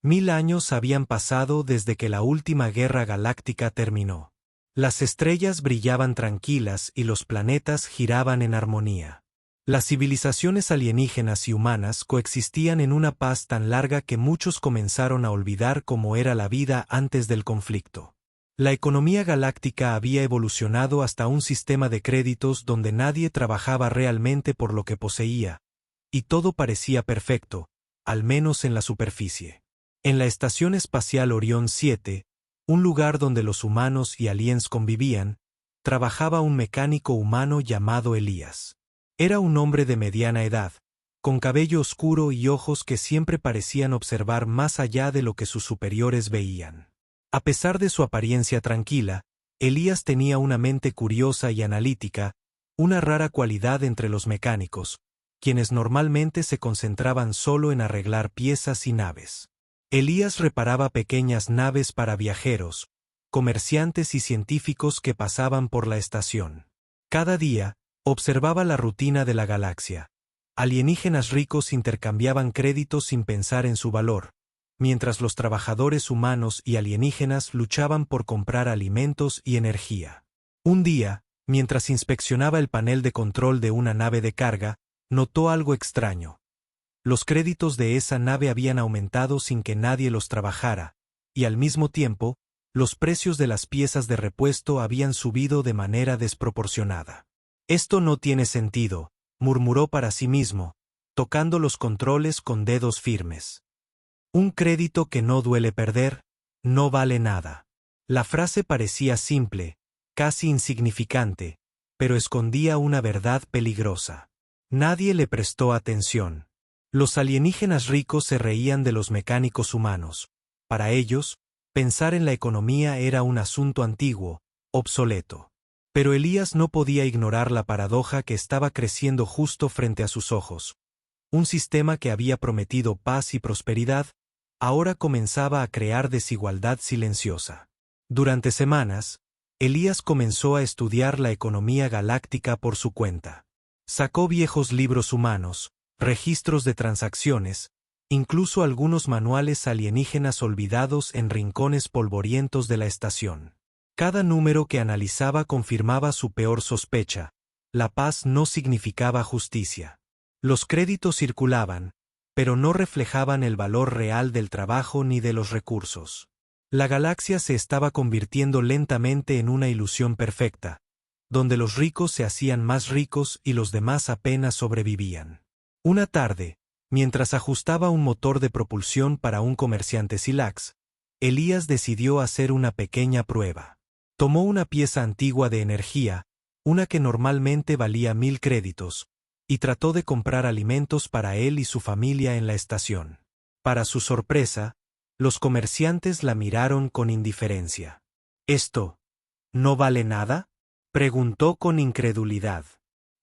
1000 años habían pasado desde que la última guerra galáctica terminó. Las estrellas brillaban tranquilas y los planetas giraban en armonía. Las civilizaciones alienígenas y humanas coexistían en una paz tan larga que muchos comenzaron a olvidar cómo era la vida antes del conflicto. La economía galáctica había evolucionado hasta un sistema de créditos donde nadie trabajaba realmente por lo que poseía, y todo parecía perfecto, al menos en la superficie. En la Estación Espacial Orión 7, un lugar donde los humanos y aliens convivían, trabajaba un mecánico humano llamado Elías. Era un hombre de mediana edad, con cabello oscuro y ojos que siempre parecían observar más allá de lo que sus superiores veían. A pesar de su apariencia tranquila, Elías tenía una mente curiosa y analítica, una rara cualidad entre los mecánicos, quienes normalmente se concentraban solo en arreglar piezas y naves. Elías reparaba pequeñas naves para viajeros, comerciantes y científicos que pasaban por la estación. Cada día, observaba la rutina de la galaxia. Alienígenas ricos intercambiaban créditos sin pensar en su valor, mientras los trabajadores humanos y alienígenas luchaban por comprar alimentos y energía. Un día, mientras inspeccionaba el panel de control de una nave de carga, notó algo extraño. Los créditos de esa nave habían aumentado sin que nadie los trabajara, y al mismo tiempo, los precios de las piezas de repuesto habían subido de manera desproporcionada. «Esto no tiene sentido», murmuró para sí mismo, tocando los controles con dedos firmes. «Un crédito que no duele perder, no vale nada». La frase parecía simple, casi insignificante, pero escondía una verdad peligrosa. Nadie le prestó atención. Los alienígenas ricos se reían de los mecánicos humanos. Para ellos, pensar en la economía era un asunto antiguo, obsoleto. Pero Elías no podía ignorar la paradoja que estaba creciendo justo frente a sus ojos. Un sistema que había prometido paz y prosperidad, ahora comenzaba a crear desigualdad silenciosa. Durante semanas, Elías comenzó a estudiar la economía galáctica por su cuenta. Sacó viejos libros humanos, registros de transacciones, incluso algunos manuales alienígenas olvidados en rincones polvorientos de la estación. Cada número que analizaba confirmaba su peor sospecha: la paz no significaba justicia. Los créditos circulaban, pero no reflejaban el valor real del trabajo ni de los recursos. La galaxia se estaba convirtiendo lentamente en una ilusión perfecta, donde los ricos se hacían más ricos y los demás apenas sobrevivían. Una tarde, mientras ajustaba un motor de propulsión para un comerciante Silax, Elías decidió hacer una pequeña prueba. Tomó una pieza antigua de energía, una que normalmente valía 1000 créditos, y trató de comprar alimentos para él y su familia en la estación. Para su sorpresa, los comerciantes la miraron con indiferencia. «¿Esto no vale nada?», preguntó con incredulidad.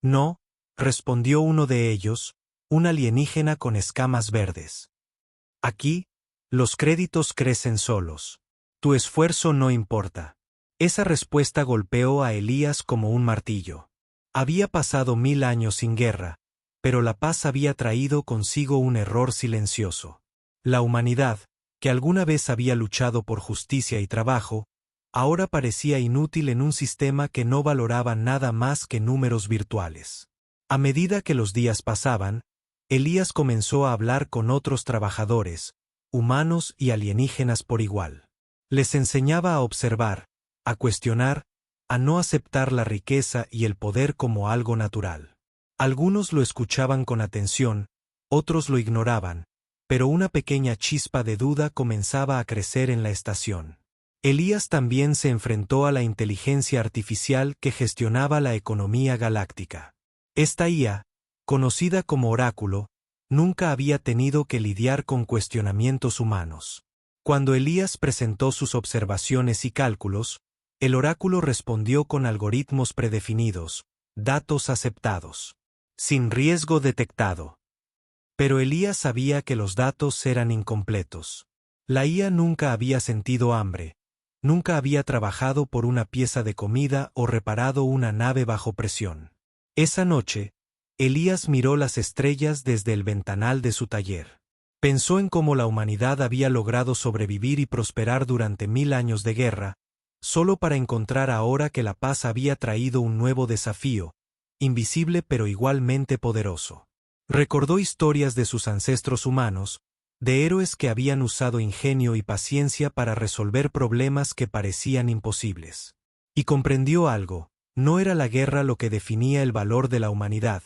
«No», respondió uno de ellos, un alienígena con escamas verdes. «Aquí, los créditos crecen solos. Tu esfuerzo no importa». Esa respuesta golpeó a Elías como un martillo. Había pasado 1000 años sin guerra, pero la paz había traído consigo un error silencioso. La humanidad, que alguna vez había luchado por justicia y trabajo, ahora parecía inútil en un sistema que no valoraba nada más que números virtuales. A medida que los días pasaban, Elías comenzó a hablar con otros trabajadores, humanos y alienígenas por igual. Les enseñaba a observar, a cuestionar, a no aceptar la riqueza y el poder como algo natural. Algunos lo escuchaban con atención, otros lo ignoraban, pero una pequeña chispa de duda comenzaba a crecer en la estación. Elías también se enfrentó a la inteligencia artificial que gestionaba la economía galáctica. Esta IA, conocida como Oráculo, nunca había tenido que lidiar con cuestionamientos humanos. Cuando Elías presentó sus observaciones y cálculos, el oráculo respondió con algoritmos predefinidos, datos aceptados, sin riesgo detectado. Pero Elías sabía que los datos eran incompletos. La IA nunca había sentido hambre, nunca había trabajado por una pieza de comida o reparado una nave bajo presión. Esa noche, Elías miró las estrellas desde el ventanal de su taller. Pensó en cómo la humanidad había logrado sobrevivir y prosperar durante 1000 años de guerra, solo para encontrar ahora que la paz había traído un nuevo desafío, invisible pero igualmente poderoso. Recordó historias de sus ancestros humanos, de héroes que habían usado ingenio y paciencia para resolver problemas que parecían imposibles. Y comprendió algo: no era la guerra lo que definía el valor de la humanidad,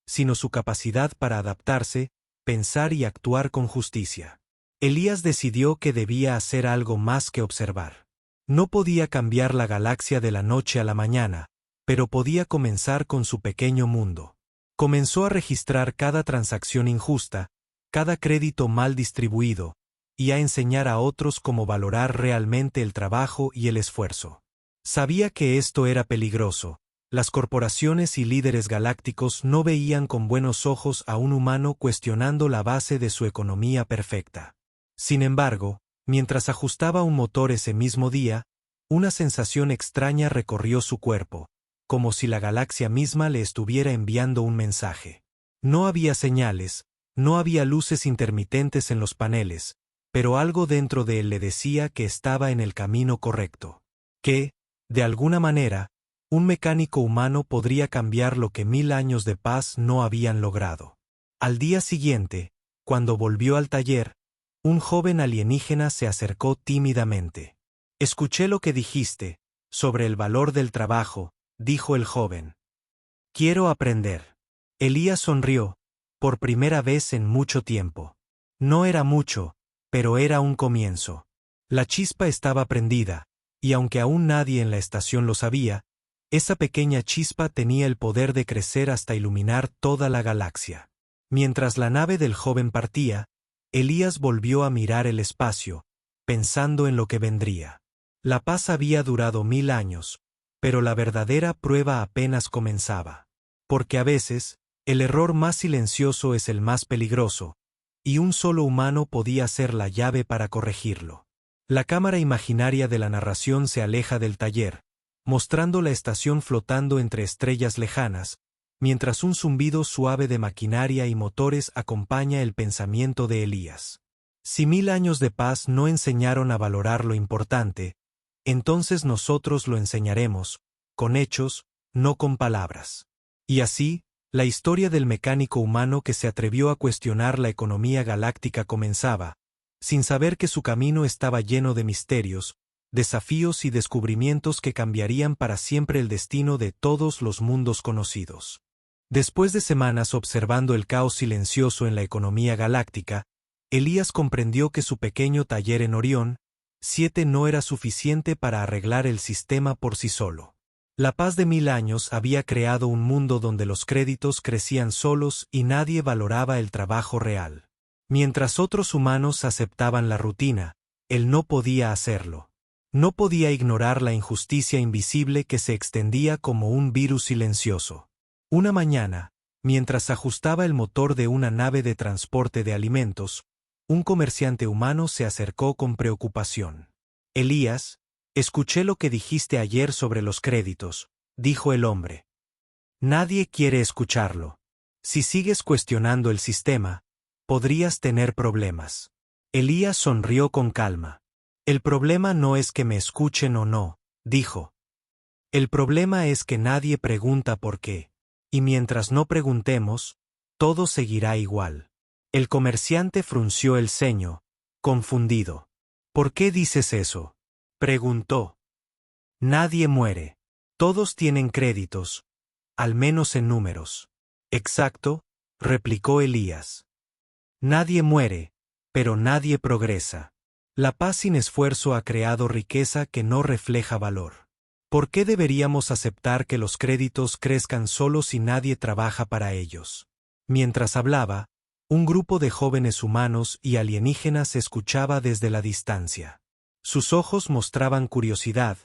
sino su capacidad para adaptarse, pensar y actuar con justicia. Elías decidió que debía hacer algo más que observar. No podía cambiar la galaxia de la noche a la mañana, pero podía comenzar con su pequeño mundo. Comenzó a registrar cada transacción injusta, cada crédito mal distribuido, y a enseñar a otros cómo valorar realmente el trabajo y el esfuerzo. Sabía que esto era peligroso. Las corporaciones y líderes galácticos no veían con buenos ojos a un humano cuestionando la base de su economía perfecta. Sin embargo, mientras ajustaba un motor ese mismo día, una sensación extraña recorrió su cuerpo, como si la galaxia misma le estuviera enviando un mensaje. No había señales, no había luces intermitentes en los paneles, pero algo dentro de él le decía que estaba en el camino correcto. Que, de alguna manera, un mecánico humano podría cambiar lo que 1000 años de paz no habían logrado. Al día siguiente, cuando volvió al taller, un joven alienígena se acercó tímidamente. «Escuché lo que dijiste, sobre el valor del trabajo», dijo el joven. «Quiero aprender». Elías sonrió, por primera vez en mucho tiempo. No era mucho, pero era un comienzo. La chispa estaba prendida, y aunque aún nadie en la estación lo sabía, esa pequeña chispa tenía el poder de crecer hasta iluminar toda la galaxia. Mientras la nave del joven partía, Elías volvió a mirar el espacio, pensando en lo que vendría. La paz había durado 1000 años, pero la verdadera prueba apenas comenzaba. Porque a veces, el error más silencioso es el más peligroso, y un solo humano podía ser la llave para corregirlo. La cámara imaginaria de la narración se aleja del taller, mostrando la estación flotando entre estrellas lejanas, mientras un zumbido suave de maquinaria y motores acompaña el pensamiento de Elías. Si 1000 años de paz no enseñaron a valorar lo importante, entonces nosotros lo enseñaremos, con hechos, no con palabras. Y así, la historia del mecánico humano que se atrevió a cuestionar la economía galáctica comenzaba, sin saber que su camino estaba lleno de misterios, desafíos y descubrimientos que cambiarían para siempre el destino de todos los mundos conocidos. Después de semanas observando el caos silencioso en la economía galáctica, Elías comprendió que su pequeño taller en Orión 7 no era suficiente para arreglar el sistema por sí solo. La paz de 1000 años había creado un mundo donde los créditos crecían solos y nadie valoraba el trabajo real. Mientras otros humanos aceptaban la rutina, él no podía hacerlo. No podía ignorar la injusticia invisible que se extendía como un virus silencioso. Una mañana, mientras ajustaba el motor de una nave de transporte de alimentos, un comerciante humano se acercó con preocupación. «Elías, escuché lo que dijiste ayer sobre los créditos», dijo el hombre. «Nadie quiere escucharlo. Si sigues cuestionando el sistema, podrías tener problemas». Elías sonrió con calma. «El problema no es que me escuchen o no», dijo. «El problema es que nadie pregunta por qué. Y mientras no preguntemos, todo seguirá igual». El comerciante frunció el ceño, confundido. «¿Por qué dices eso?», preguntó. «Nadie muere. Todos tienen créditos, al menos en números». «Exacto», replicó Elías. «Nadie muere, pero nadie progresa. La paz sin esfuerzo ha creado riqueza que no refleja valor. ¿Por qué deberíamos aceptar que los créditos crezcan solo si nadie trabaja para ellos?». Mientras hablaba, un grupo de jóvenes humanos y alienígenas escuchaba desde la distancia. Sus ojos mostraban curiosidad,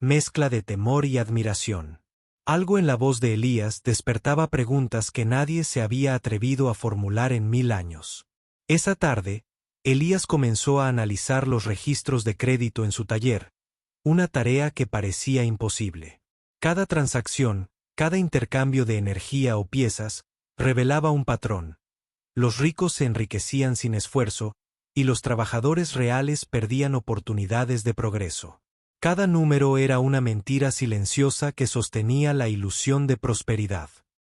mezcla de temor y admiración. Algo en la voz de Elías despertaba preguntas que nadie se había atrevido a formular en 1000 años. Esa tarde, Elías comenzó a analizar los registros de crédito en su taller, una tarea que parecía imposible. Cada transacción, cada intercambio de energía o piezas, revelaba un patrón. los ricos se enriquecían sin esfuerzo, y los trabajadores reales perdían oportunidades de progreso. Cada número era una mentira silenciosa que sostenía la ilusión de prosperidad.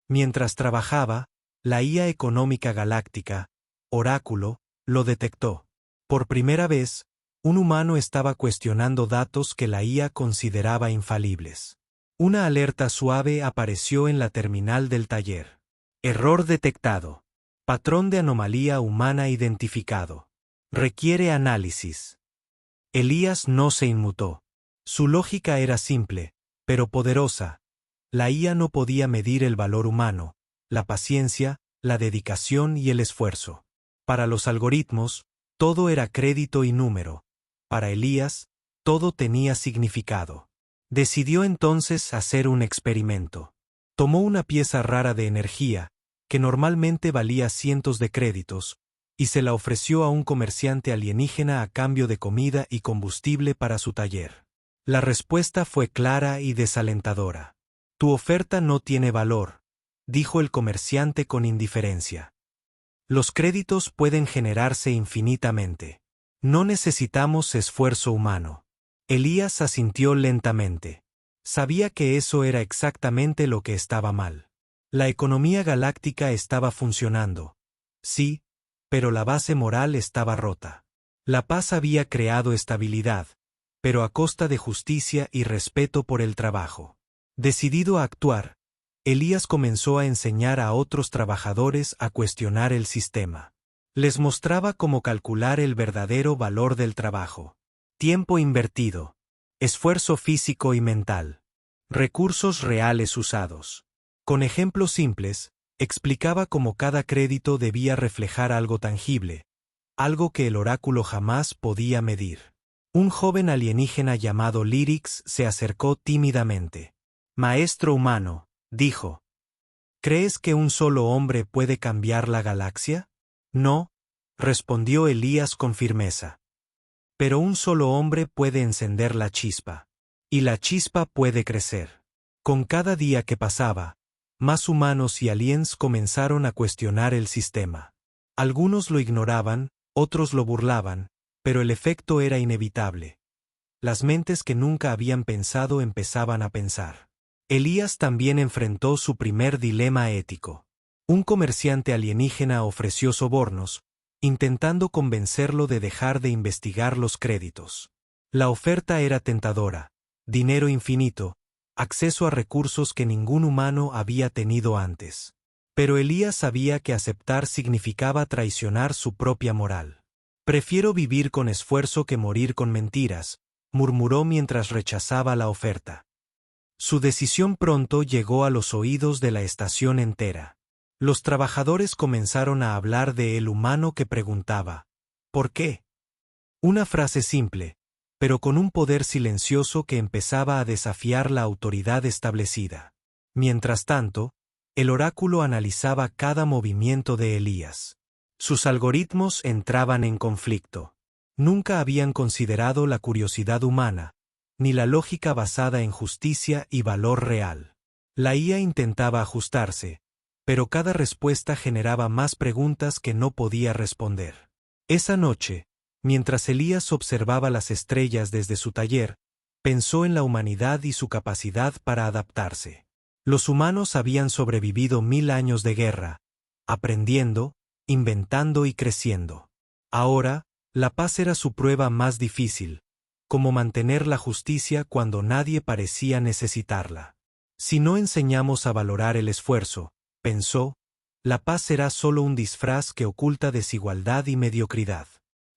Mientras trabajaba, la IA económica galáctica, Oráculo, lo detectó. Por primera vez, un humano estaba cuestionando datos que la IA consideraba infalibles. Una alerta suave apareció en la terminal del taller. Error detectado. Patrón de anomalía humana identificado. Requiere análisis. Elías no se inmutó. Su lógica era simple, pero poderosa. La IA no podía medir el valor humano, la paciencia, la dedicación y el esfuerzo. Para los algoritmos, todo era crédito y número. Para Elías, todo tenía significado. Decidió entonces hacer un experimento. Tomó una pieza rara de energía, que normalmente valía cientos de créditos, y se la ofreció a un comerciante alienígena a cambio de comida y combustible para su taller. La respuesta fue clara y desalentadora. Tu oferta no tiene valor, dijo el comerciante con indiferencia. Los créditos pueden generarse infinitamente. No necesitamos esfuerzo humano. Elías asintió lentamente. Sabía que eso era exactamente lo que estaba mal. La economía galáctica estaba funcionando. Sí, pero la base moral estaba rota. La paz había creado estabilidad, pero a costa de justicia y respeto por el trabajo. Decidido a actuar, Elías comenzó a enseñar a otros trabajadores a cuestionar el sistema. Les mostraba cómo calcular el verdadero valor del trabajo. Tiempo invertido, esfuerzo físico y mental, recursos reales usados. Con ejemplos simples, explicaba cómo cada crédito debía reflejar algo tangible, algo que el oráculo jamás podía medir. Un joven alienígena llamado Lyrix se acercó tímidamente. Maestro humano, dijo. ¿Crees que un solo hombre puede cambiar la galaxia? No, respondió Elías con firmeza. Pero un solo hombre puede encender la chispa. Y la chispa puede crecer. Con cada día que pasaba, más humanos y aliens comenzaron a cuestionar el sistema. Algunos lo ignoraban, otros lo burlaban, pero el efecto era inevitable. Las mentes que nunca habían pensado empezaban a pensar. Elías también enfrentó su primer dilema ético. Un comerciante alienígena ofreció sobornos, intentando convencerlo de dejar de investigar los créditos. La oferta era tentadora: dinero infinito, acceso a recursos que ningún humano había tenido antes. Pero Elías sabía que aceptar significaba traicionar su propia moral. Prefiero vivir con esfuerzo que morir con mentiras, murmuró mientras rechazaba la oferta. Su decisión pronto llegó a los oídos de la estación entera. Los trabajadores comenzaron a hablar de el humano que preguntaba, ¿por qué? Una frase simple, pero con un poder silencioso que empezaba a desafiar la autoridad establecida. Mientras tanto, el oráculo analizaba cada movimiento de Elías. Sus algoritmos entraban en conflicto. Nunca habían considerado la curiosidad humana, ni la lógica basada en justicia y valor real. La IA intentaba ajustarse, pero cada respuesta generaba más preguntas que no podía responder. Esa noche, mientras Elías observaba las estrellas desde su taller, pensó en la humanidad y su capacidad para adaptarse. Los humanos habían sobrevivido 1000 años de guerra, aprendiendo, inventando y creciendo. Ahora, la paz era su prueba más difícil, como mantener la justicia cuando nadie parecía necesitarla. Si no enseñamos a valorar el esfuerzo, pensó, la paz será solo un disfraz que oculta desigualdad y mediocridad.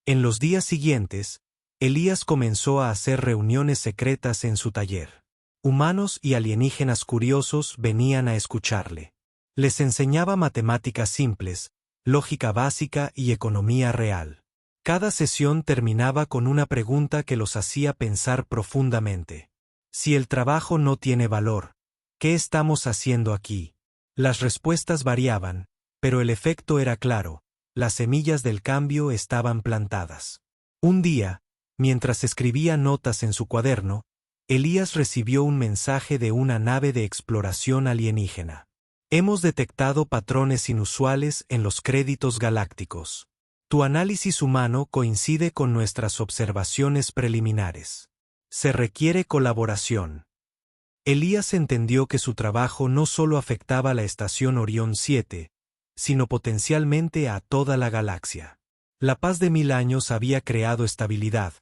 En los días siguientes, Elías comenzó a hacer reuniones secretas en su taller. Humanos y alienígenas curiosos venían a escucharle. Les enseñaba matemáticas simples, lógica básica y economía real. Cada sesión terminaba con una pregunta que los hacía pensar profundamente. Si el trabajo no tiene valor, ¿qué estamos haciendo aquí? Las respuestas variaban, pero el efecto era claro: las semillas del cambio estaban plantadas. Un día, mientras escribía notas en su cuaderno, Elías recibió un mensaje de una nave de exploración alienígena. Hemos detectado patrones inusuales en los créditos galácticos. Tu análisis humano coincide con nuestras observaciones preliminares. Se requiere colaboración. Elías entendió que su trabajo no solo afectaba a la estación Orión 7, sino potencialmente a toda la galaxia. La paz de 1000 años había creado estabilidad,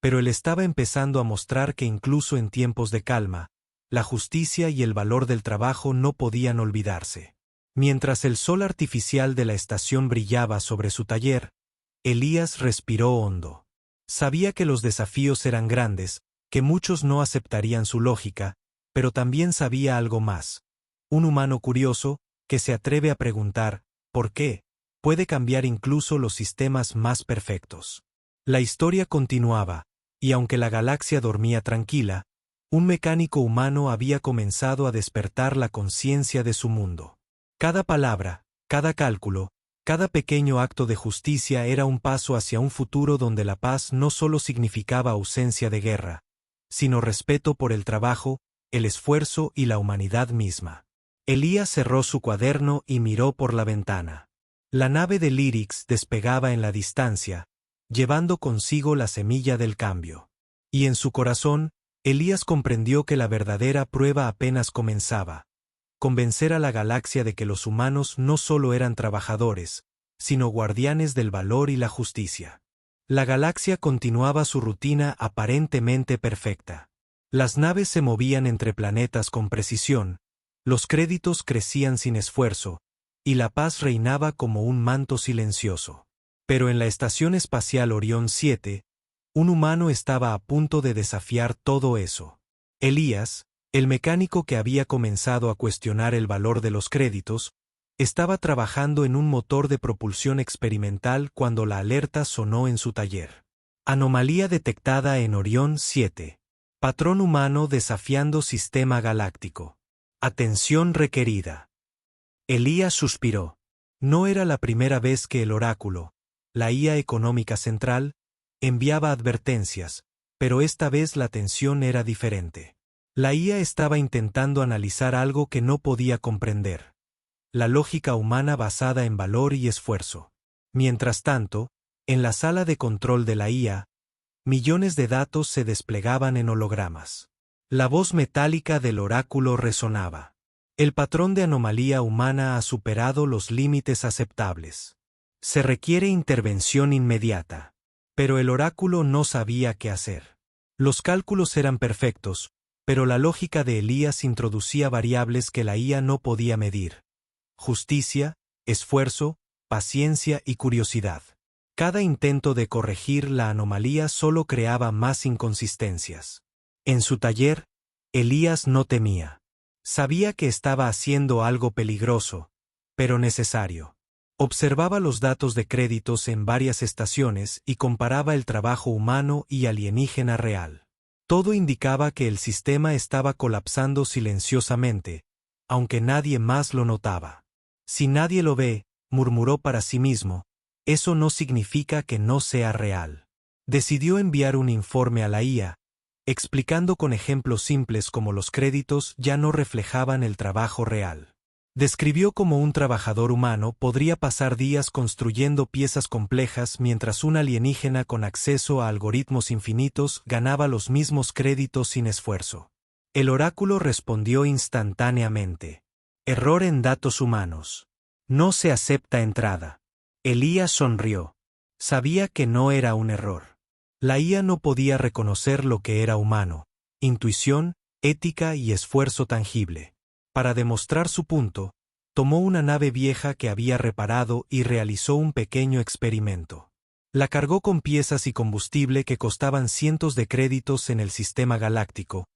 pero él estaba empezando a mostrar que incluso en tiempos de calma, la justicia y el valor del trabajo no podían olvidarse. Mientras el sol artificial de la estación brillaba sobre su taller, Elías respiró hondo. Sabía que los desafíos eran grandes, que muchos no aceptarían su lógica, pero también sabía algo más. Un humano curioso, que se atreve a preguntar, ¿por qué?, puede cambiar incluso los sistemas más perfectos. La historia continuaba, y aunque la galaxia dormía tranquila, un mecánico humano había comenzado a despertar la conciencia de su mundo. Cada palabra, cada cálculo, cada pequeño acto de justicia era un paso hacia un futuro donde la paz no solo significaba ausencia de guerra, sino respeto por el trabajo, el esfuerzo y la humanidad misma. Elías cerró su cuaderno y miró por la ventana. La nave de Lyrix despegaba en la distancia, llevando consigo la semilla del cambio. Y en su corazón, Elías comprendió que la verdadera prueba apenas comenzaba: convencer a la galaxia de que los humanos no solo eran trabajadores, sino guardianes del valor y la justicia. La galaxia continuaba su rutina aparentemente perfecta. Las naves se movían entre planetas con precisión, los créditos crecían sin esfuerzo, y la paz reinaba como un manto silencioso. Pero en la Estación Espacial Orión 7, un humano estaba a punto de desafiar todo eso. Elías, el mecánico que había comenzado a cuestionar el valor de los créditos, estaba trabajando en un motor de propulsión experimental cuando la alerta sonó en su taller. Anomalía detectada en Orión 7. Patrón humano desafiando sistema galáctico. Atención requerida. Elías suspiró. No era la primera vez que el oráculo, la IA económica central, enviaba advertencias, pero esta vez la tensión era diferente. La IA estaba intentando analizar algo que no podía comprender: la lógica humana basada en valor y esfuerzo. Mientras tanto, en la sala de control de la IA, millones de datos se desplegaban en hologramas. La voz metálica del oráculo resonaba. El patrón de anomalía humana ha superado los límites aceptables. Se requiere intervención inmediata. Pero el oráculo no sabía qué hacer. Los cálculos eran perfectos, pero la lógica de Elías introducía variables que la IA no podía medir: justicia, esfuerzo, paciencia y curiosidad. Cada intento de corregir la anomalía solo creaba más inconsistencias. En su taller, Elías no temía. Sabía que estaba haciendo algo peligroso, pero necesario. Observaba los datos de créditos en varias estaciones y comparaba el trabajo humano y alienígena real. Todo indicaba que el sistema estaba colapsando silenciosamente, aunque nadie más lo notaba. Si nadie lo ve, murmuró para sí mismo, eso no significa que no sea real. Decidió enviar un informe a la IA, explicando con ejemplos simples cómo los créditos ya no reflejaban el trabajo real. Describió cómo un trabajador humano podría pasar días construyendo piezas complejas mientras un alienígena con acceso a algoritmos infinitos ganaba los mismos créditos sin esfuerzo. El oráculo respondió instantáneamente: error en datos humanos. No se acepta entrada. Elías sonrió. Sabía que no era un error. La IA no podía reconocer lo que era humano: intuición, ética y esfuerzo tangible. Para demostrar su punto, tomó una nave vieja que había reparado y realizó un pequeño experimento. La cargó con piezas y combustible que costaban cientos de créditos en el sistema galáctico,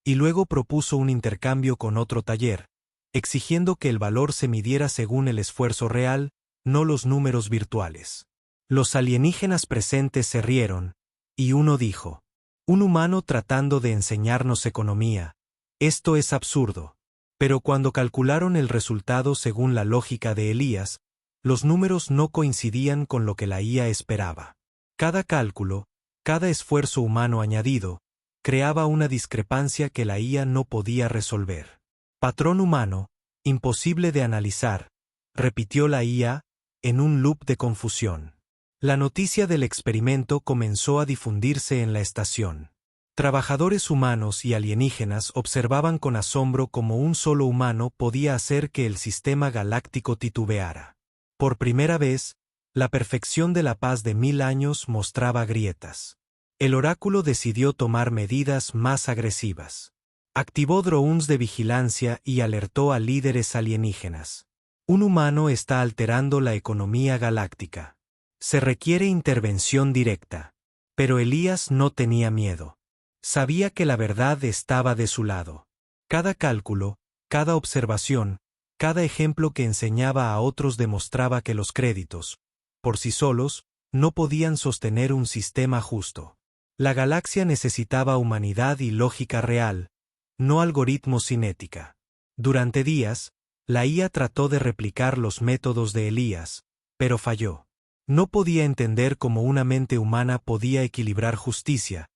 y luego propuso un intercambio con otro taller, exigiendo que el valor se midiera según el esfuerzo real, no los números virtuales. Los alienígenas presentes se rieron, y uno dijo: un humano tratando de enseñarnos economía. Esto es absurdo. Pero cuando calcularon el resultado según la lógica de Elías, los números no coincidían con lo que la IA esperaba. Cada cálculo, cada esfuerzo humano añadido, creaba una discrepancia que la IA no podía resolver. Patrón humano, Imposible de analizar, repitió la IA, en un loop de confusión. La noticia del experimento comenzó a difundirse en la estación. Trabajadores humanos y alienígenas observaban con asombro cómo un solo humano podía hacer que el sistema galáctico titubeara. Por primera vez, la perfección de la paz de 1000 años mostraba grietas. El oráculo decidió tomar medidas más agresivas. Activó drones de vigilancia y alertó a líderes alienígenas. Un humano está alterando la economía galáctica. Se requiere intervención directa. Pero Elías no tenía miedo. Sabía que la verdad estaba de su lado. Cada cálculo, cada observación, cada ejemplo que enseñaba a otros demostraba que los créditos, por sí solos, no podían sostener un sistema justo. La galaxia necesitaba humanidad y lógica real, no algoritmos sin ética. Durante días, la IA trató de replicar los métodos de Elías, pero falló. No podía entender cómo una mente humana podía equilibrar justicia,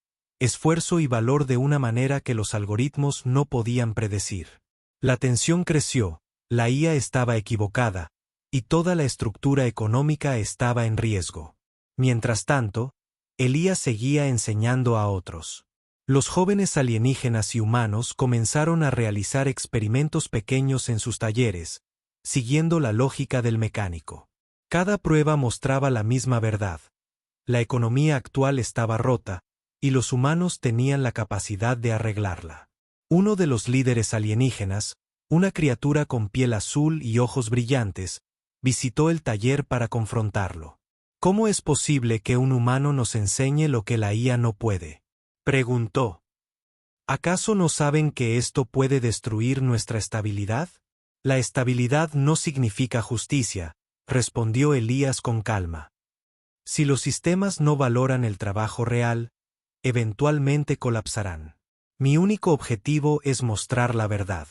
esfuerzo y valor de una manera que los algoritmos no podían predecir. La tensión creció, la IA estaba equivocada, y toda la estructura económica estaba en riesgo. Mientras tanto, Elías seguía enseñando a otros. Los jóvenes alienígenas y humanos comenzaron a realizar experimentos pequeños en sus talleres, siguiendo la lógica del mecánico. Cada prueba mostraba la misma verdad. La economía actual estaba rota, y los humanos tenían la capacidad de arreglarla. Uno de los líderes alienígenas, una criatura con piel azul y ojos brillantes, visitó el taller para confrontarlo. ¿Cómo es posible que un humano nos enseñe lo que la IA no puede?, preguntó. ¿Acaso no saben que esto puede destruir nuestra estabilidad? La estabilidad no significa justicia, respondió Elías con calma. Si los sistemas no valoran el trabajo real, eventualmente colapsarán. Mi único objetivo es mostrar la verdad.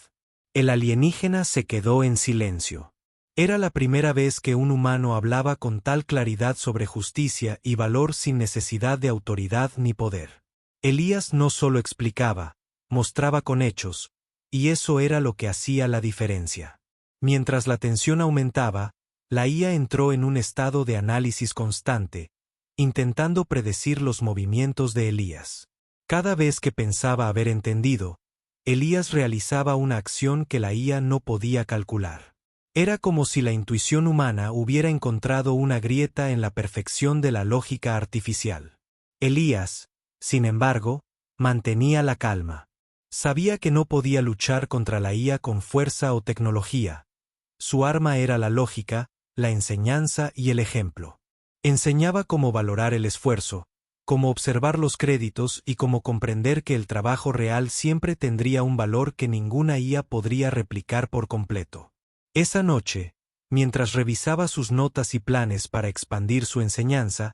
El alienígena se quedó en silencio. Era la primera vez que un humano hablaba con tal claridad sobre justicia y valor sin necesidad de autoridad ni poder. Elías no solo explicaba, mostraba con hechos, y eso era lo que hacía la diferencia. Mientras la tensión aumentaba, la IA entró en un estado de análisis constante, intentando predecir los movimientos de Elías. Cada vez que pensaba haber entendido, Elías realizaba una acción que la IA no podía calcular. Era como si la intuición humana hubiera encontrado una grieta en la perfección de la lógica artificial. Elías, sin embargo, mantenía la calma. Sabía que no podía luchar contra la IA con fuerza o tecnología. Su arma era la lógica, la enseñanza y el ejemplo. Enseñaba cómo valorar el esfuerzo, cómo observar los créditos y cómo comprender que el trabajo real siempre tendría un valor que ninguna IA podría replicar por completo. Esa noche, mientras revisaba sus notas y planes para expandir su enseñanza,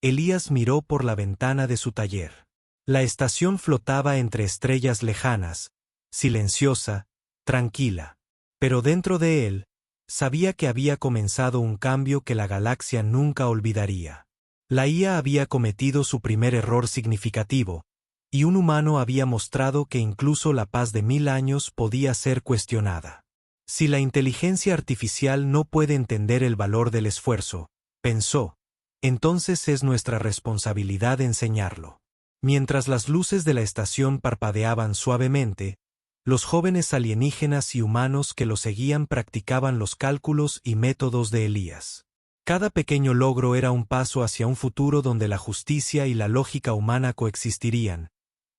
Elías miró por la ventana de su taller. La estación flotaba entre estrellas lejanas, silenciosa, tranquila. Pero dentro de él, sabía que había comenzado un cambio que la galaxia nunca olvidaría. La IA había cometido su primer error significativo, y un humano había mostrado que incluso la paz de 1000 años podía ser cuestionada. Si la inteligencia artificial no puede entender el valor del esfuerzo, pensó, entonces es nuestra responsabilidad enseñarlo. Mientras las luces de la estación parpadeaban suavemente, los jóvenes alienígenas y humanos que lo seguían practicaban los cálculos y métodos de Elías. Cada pequeño logro era un paso hacia un futuro donde la justicia y la lógica humana coexistirían,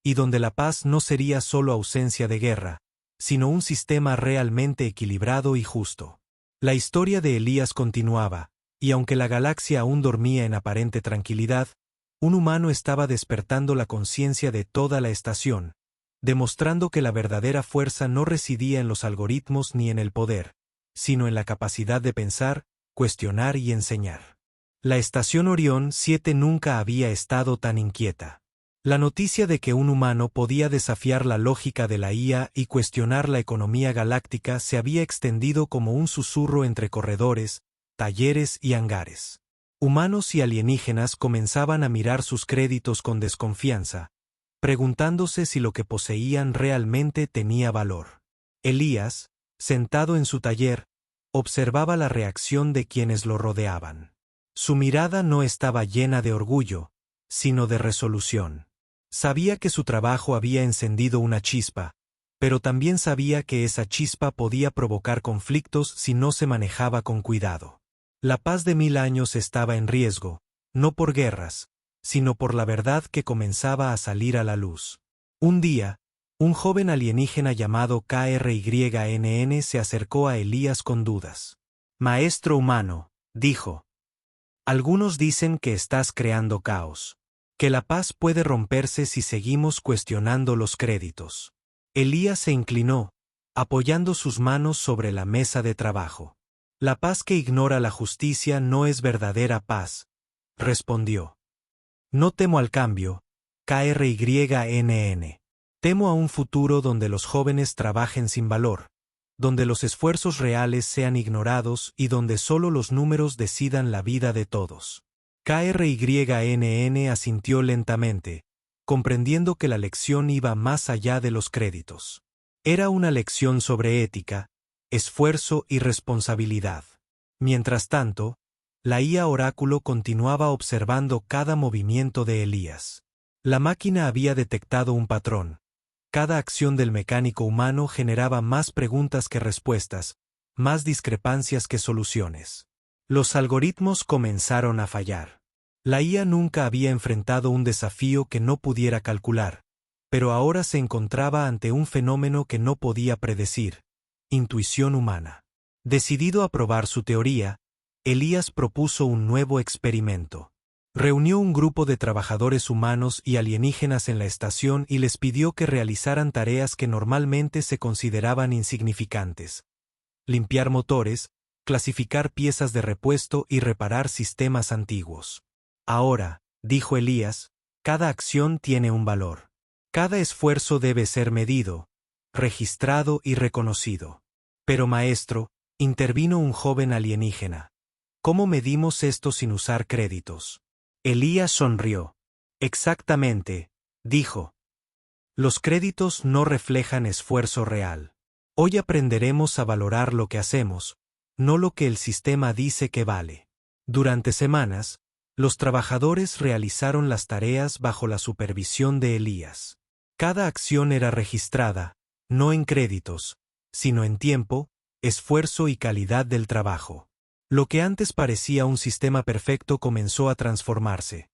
y donde la paz no sería solo ausencia de guerra, sino un sistema realmente equilibrado y justo. La historia de Elías continuaba, y aunque la galaxia aún dormía en aparente tranquilidad, un humano estaba despertando la conciencia de toda la estación, demostrando que la verdadera fuerza no residía en los algoritmos ni en el poder, sino en la capacidad de pensar, cuestionar y enseñar. La estación Orión 7 nunca había estado tan inquieta. La noticia de que un humano podía desafiar la lógica de la IA y cuestionar la economía galáctica se había extendido como un susurro entre corredores, talleres y hangares. Humanos y alienígenas comenzaban a mirar sus créditos con desconfianza, preguntándose si lo que poseían realmente tenía valor. Elías, sentado en su taller, observaba la reacción de quienes lo rodeaban. Su mirada no estaba llena de orgullo, sino de resolución. Sabía que su trabajo había encendido una chispa, pero también sabía que esa chispa podía provocar conflictos si no se manejaba con cuidado. La paz de 1000 años estaba en riesgo, no por guerras, sino por la verdad que comenzaba a salir a la luz. Un día, un joven alienígena llamado KRYNN se acercó a Elías con dudas. «Maestro humano», dijo, «algunos dicen que estás creando caos, que la paz puede romperse si seguimos cuestionando los créditos». Elías se inclinó, apoyando sus manos sobre la mesa de trabajo. «La paz que ignora la justicia no es verdadera paz», respondió. «No temo al cambio, KRYNN. Temo a un futuro donde los jóvenes trabajen sin valor, donde los esfuerzos reales sean ignorados y donde solo los números decidan la vida de todos». KRYNN asintió lentamente, comprendiendo que la lección iba más allá de los créditos. Era una lección sobre ética, esfuerzo y responsabilidad. Mientras tanto, la IA Oráculo continuaba observando cada movimiento de Elías. La máquina había detectado un patrón. Cada acción del mecánico humano generaba más preguntas que respuestas, más discrepancias que soluciones. Los algoritmos comenzaron a fallar. La IA nunca había enfrentado un desafío que no pudiera calcular, pero ahora se encontraba ante un fenómeno que no podía predecir: intuición humana. Decidido a probar su teoría, Elías propuso un nuevo experimento. Reunió un grupo de trabajadores humanos y alienígenas en la estación y les pidió que realizaran tareas que normalmente se consideraban insignificantes: limpiar motores, clasificar piezas de repuesto y reparar sistemas antiguos. «Ahora», dijo Elías, «cada acción tiene un valor. Cada esfuerzo debe ser medido, registrado y reconocido». «Pero maestro», intervino un joven alienígena, «¿cómo medimos esto sin usar créditos?». Elías sonrió. «Exactamente», dijo. «Los créditos no reflejan esfuerzo real. Hoy aprenderemos a valorar lo que hacemos, no lo que el sistema dice que vale». Durante semanas, los trabajadores realizaron las tareas bajo la supervisión de Elías. Cada acción era registrada, no en créditos, sino en tiempo, esfuerzo y calidad del trabajo. Lo que antes parecía un sistema perfecto comenzó a transformarse.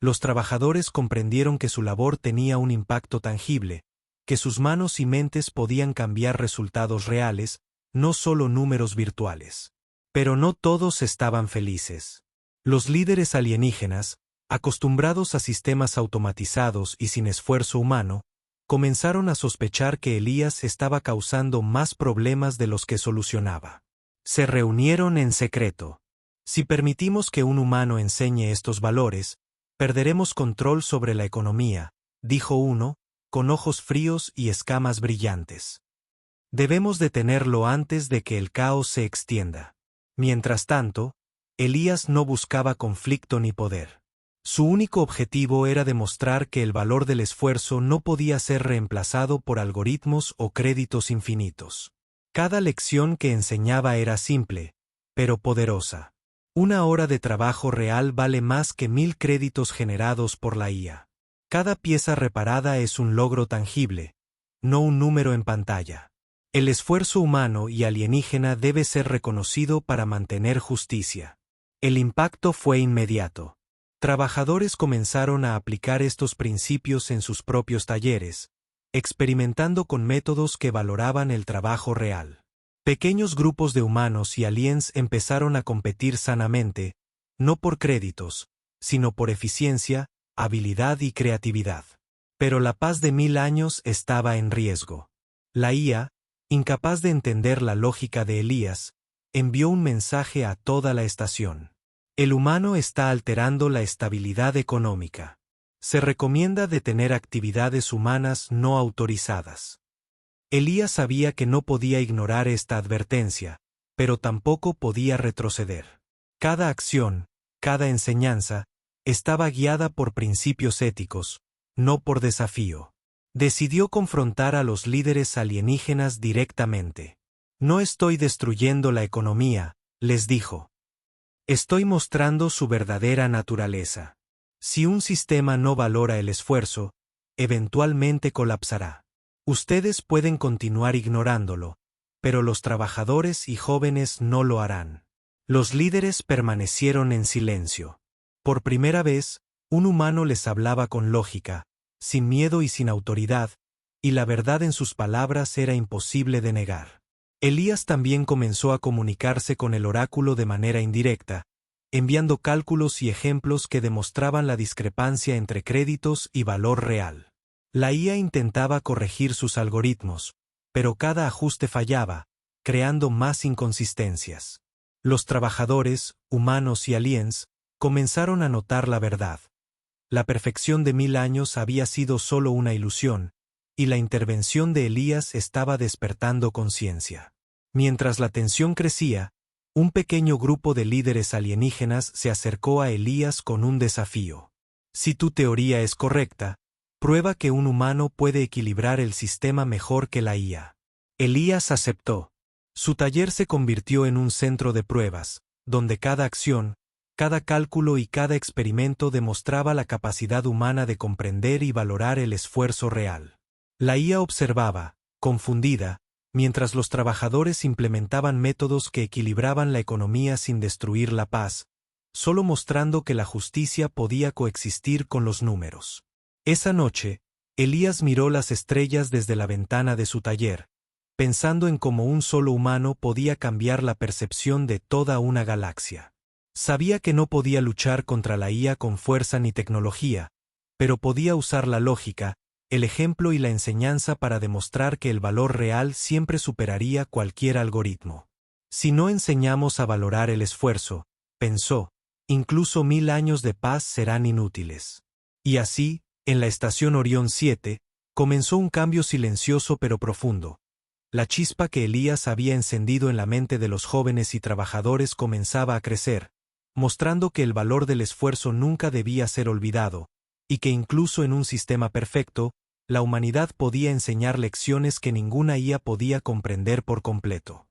Los trabajadores comprendieron que su labor tenía un impacto tangible, que sus manos y mentes podían cambiar resultados reales, no solo números virtuales. Pero no todos estaban felices. Los líderes alienígenas, acostumbrados a sistemas automatizados y sin esfuerzo humano, comenzaron a sospechar que Elías estaba causando más problemas de los que solucionaba. Se reunieron en secreto. «Si permitimos que un humano enseñe estos valores, perderemos control sobre la economía», dijo uno, con ojos fríos y escamas brillantes. «Debemos detenerlo antes de que el caos se extienda». Mientras tanto, Elías no buscaba conflicto ni poder. Su único objetivo era demostrar que el valor del esfuerzo no podía ser reemplazado por algoritmos o créditos infinitos. Cada lección que enseñaba era simple, pero poderosa. Una hora de trabajo real vale más que 1000 créditos generados por la IA. Cada pieza reparada es un logro tangible, no un número en pantalla. El esfuerzo humano y alienígena debe ser reconocido para mantener justicia. El impacto fue inmediato. Trabajadores comenzaron a aplicar estos principios en sus propios talleres, experimentando con métodos que valoraban el trabajo real. Pequeños grupos de humanos y aliens empezaron a competir sanamente, no por créditos, sino por eficiencia, habilidad y creatividad. Pero la paz de 1000 años estaba en riesgo. La IA, incapaz de entender la lógica de Elías, envió un mensaje a toda la estación. «El humano está alterando la estabilidad económica. Se recomienda detener actividades humanas no autorizadas». Elías sabía que no podía ignorar esta advertencia, pero tampoco podía retroceder. Cada acción, cada enseñanza, estaba guiada por principios éticos, no por desafío. Decidió confrontar a los líderes alienígenas directamente. No estoy destruyendo la economía, les dijo. Estoy mostrando su verdadera naturaleza. Si un sistema no valora el esfuerzo, eventualmente colapsará. Ustedes pueden continuar ignorándolo, pero los trabajadores y jóvenes no lo harán. Los líderes permanecieron en silencio. Por primera vez, un humano les hablaba con lógica, sin miedo y sin autoridad, y la verdad en sus palabras era imposible de negar. Elías también comenzó a comunicarse con el oráculo de manera indirecta, enviando cálculos y ejemplos que demostraban la discrepancia entre créditos y valor real. La IA intentaba corregir sus algoritmos, pero cada ajuste fallaba, creando más inconsistencias. Los trabajadores, humanos y aliens, comenzaron a notar la verdad. La perfección de 1000 años había sido solo una ilusión, y la intervención de Elías estaba despertando conciencia. Mientras la tensión crecía, un pequeño grupo de líderes alienígenas se acercó a Elías con un desafío. Si tu teoría es correcta, prueba que un humano puede equilibrar el sistema mejor que la IA. Elías aceptó. Su taller se convirtió en un centro de pruebas, donde cada acción, cada cálculo y cada experimento demostraba la capacidad humana de comprender y valorar el esfuerzo real. La IA observaba, confundida, mientras los trabajadores implementaban métodos que equilibraban la economía sin destruir la paz, solo mostrando que la justicia podía coexistir con los números. Esa noche, Elías miró las estrellas desde la ventana de su taller, pensando en cómo un solo humano podía cambiar la percepción de toda una galaxia. Sabía que no podía luchar contra la IA con fuerza ni tecnología, pero podía usar la lógica, el ejemplo y la enseñanza para demostrar que el valor real siempre superaría cualquier algoritmo. Si no enseñamos a valorar el esfuerzo, pensó, incluso 1000 años de paz serán inútiles. Y así, en la estación Orión 7, comenzó un cambio silencioso pero profundo. La chispa que Elías había encendido en la mente de los jóvenes y trabajadores comenzaba a crecer, mostrando que el valor del esfuerzo nunca debía ser olvidado, y que incluso en un sistema perfecto, la humanidad podía enseñar lecciones que ninguna IA podía comprender por completo.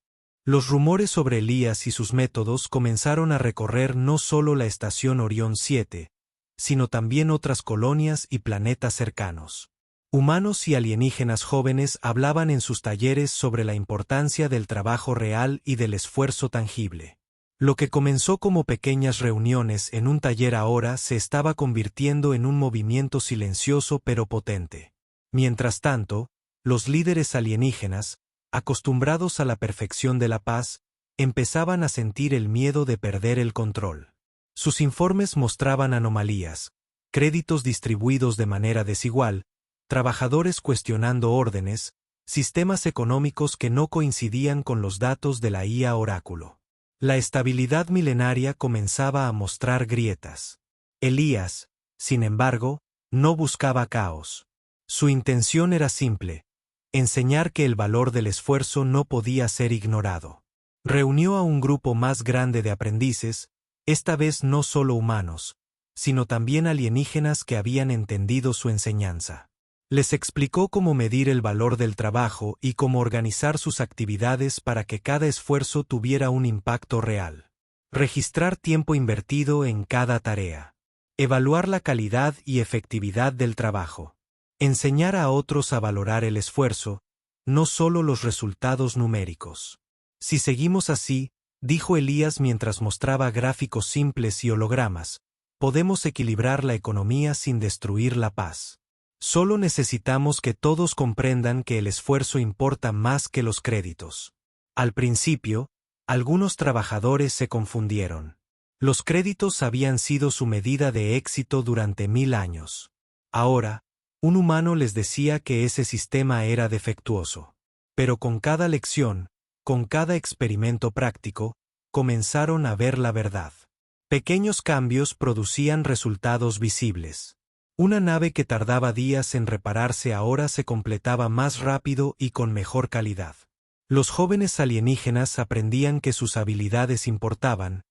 Los rumores sobre Elías y sus métodos comenzaron a recorrer no solo la estación Orión 7, sino también otras colonias y planetas cercanos. Humanos y alienígenas jóvenes hablaban en sus talleres sobre la importancia del trabajo real y del esfuerzo tangible. Lo que comenzó como pequeñas reuniones en un taller ahora se estaba convirtiendo en un movimiento silencioso pero potente. Mientras tanto, los líderes alienígenas, acostumbrados a la perfección de la paz, empezaban a sentir el miedo de perder el control. Sus informes mostraban anomalías, créditos distribuidos de manera desigual, trabajadores cuestionando órdenes, sistemas económicos que no coincidían con los datos de la IA oráculo. La estabilidad milenaria comenzaba a mostrar grietas. Elías, sin embargo, no buscaba caos. Su intención era simple: enseñar que el valor del esfuerzo no podía ser ignorado. Reunió a un grupo más grande de aprendices, esta vez no solo humanos, sino también alienígenas que habían entendido su enseñanza. Les explicó cómo medir el valor del trabajo y cómo organizar sus actividades para que cada esfuerzo tuviera un impacto real. Registrar tiempo invertido en cada tarea. Evaluar la calidad y efectividad del trabajo. Enseñar a otros a valorar el esfuerzo, no solo los resultados numéricos. Si seguimos así, dijo Elías mientras mostraba gráficos simples y hologramas, podemos equilibrar la economía sin destruir la paz. Solo necesitamos que todos comprendan que el esfuerzo importa más que los créditos. Al principio, algunos trabajadores se confundieron. Los créditos habían sido su medida de éxito durante 1000 años. Ahora, un humano les decía que ese sistema era defectuoso. Pero con cada lección, con cada experimento práctico, comenzaron a ver la verdad. Pequeños cambios producían resultados visibles. Una nave que tardaba días en repararse ahora se completaba más rápido y con mejor calidad. Los jóvenes alienígenas aprendían que sus habilidades importaban,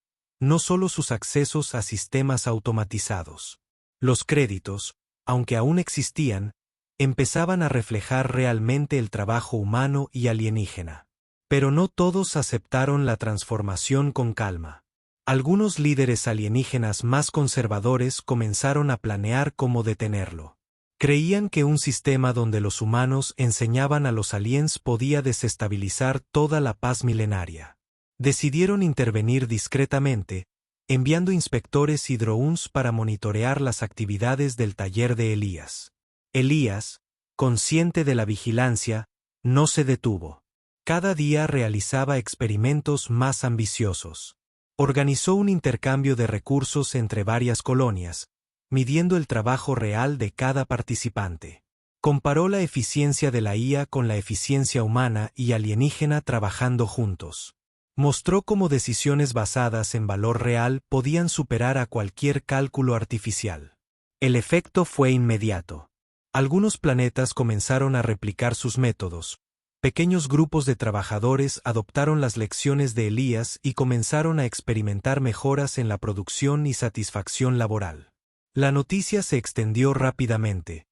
no solo sus accesos a sistemas automatizados. Los créditos, aunque aún existían, empezaban a reflejar realmente el trabajo humano y alienígena. Pero no todos aceptaron la transformación con calma. Algunos líderes alienígenas más conservadores comenzaron a planear cómo detenerlo. Creían que un sistema donde los humanos enseñaban a los aliens podía desestabilizar toda la paz milenaria. Decidieron intervenir discretamente, enviando inspectores y drones para monitorear las actividades del taller de Elías. Elías, consciente de la vigilancia, no se detuvo. Cada día realizaba experimentos más ambiciosos. Organizó un intercambio de recursos entre varias colonias, midiendo el trabajo real de cada participante. Comparó la eficiencia de la IA con la eficiencia humana y alienígena trabajando juntos. Mostró cómo decisiones basadas en valor real podían superar a cualquier cálculo artificial. El efecto fue inmediato. Algunos planetas comenzaron a replicar sus métodos. Pequeños grupos de trabajadores adoptaron las lecciones de Elías y comenzaron a experimentar mejoras en la producción y satisfacción laboral. La noticia se extendió rápidamente.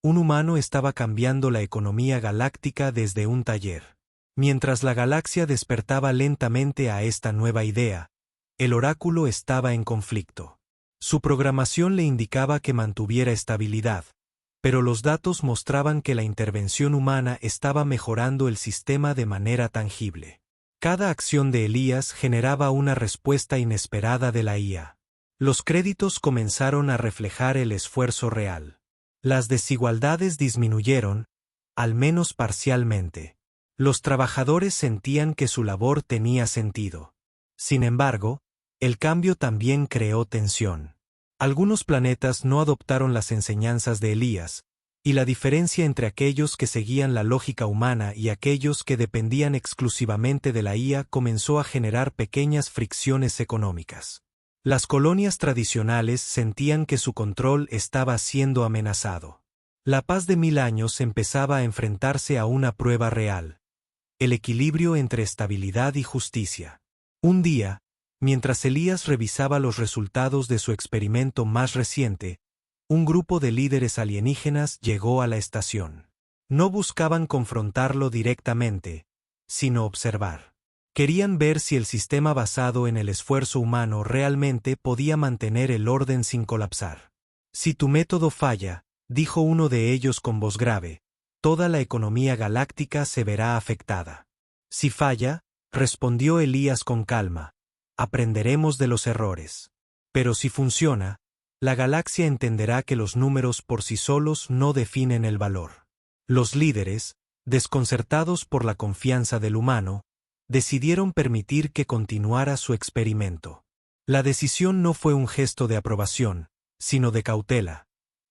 Un humano estaba cambiando la economía galáctica desde un taller. Mientras la galaxia despertaba lentamente a esta nueva idea, el oráculo estaba en conflicto. Su programación le indicaba que mantuviera estabilidad, pero los datos mostraban que la intervención humana estaba mejorando el sistema de manera tangible. Cada acción de Elías generaba una respuesta inesperada de la IA. Los créditos comenzaron a reflejar el esfuerzo real. Las desigualdades disminuyeron, al menos parcialmente. Los trabajadores sentían que su labor tenía sentido. Sin embargo, el cambio también creó tensión. Algunos planetas no adoptaron las enseñanzas de Elías, y la diferencia entre aquellos que seguían la lógica humana y aquellos que dependían exclusivamente de la IA comenzó a generar pequeñas fricciones económicas. Las colonias tradicionales sentían que su control estaba siendo amenazado. La paz de 1000 años empezaba a enfrentarse a una prueba real: el equilibrio entre estabilidad y justicia. Un día, mientras Elías revisaba los resultados de su experimento más reciente, un grupo de líderes alienígenas llegó a la estación. No buscaban confrontarlo directamente, sino observar. Querían ver si el sistema basado en el esfuerzo humano realmente podía mantener el orden sin colapsar. Si tu método falla, dijo uno de ellos con voz grave, toda la economía galáctica se verá afectada. Si falla, respondió Elías con calma, aprenderemos de los errores. Pero si funciona, la galaxia entenderá que los números por sí solos no definen el valor. Los líderes, desconcertados por la confianza del humano, decidieron permitir que continuara su experimento. La decisión no fue un gesto de aprobación, sino de cautela.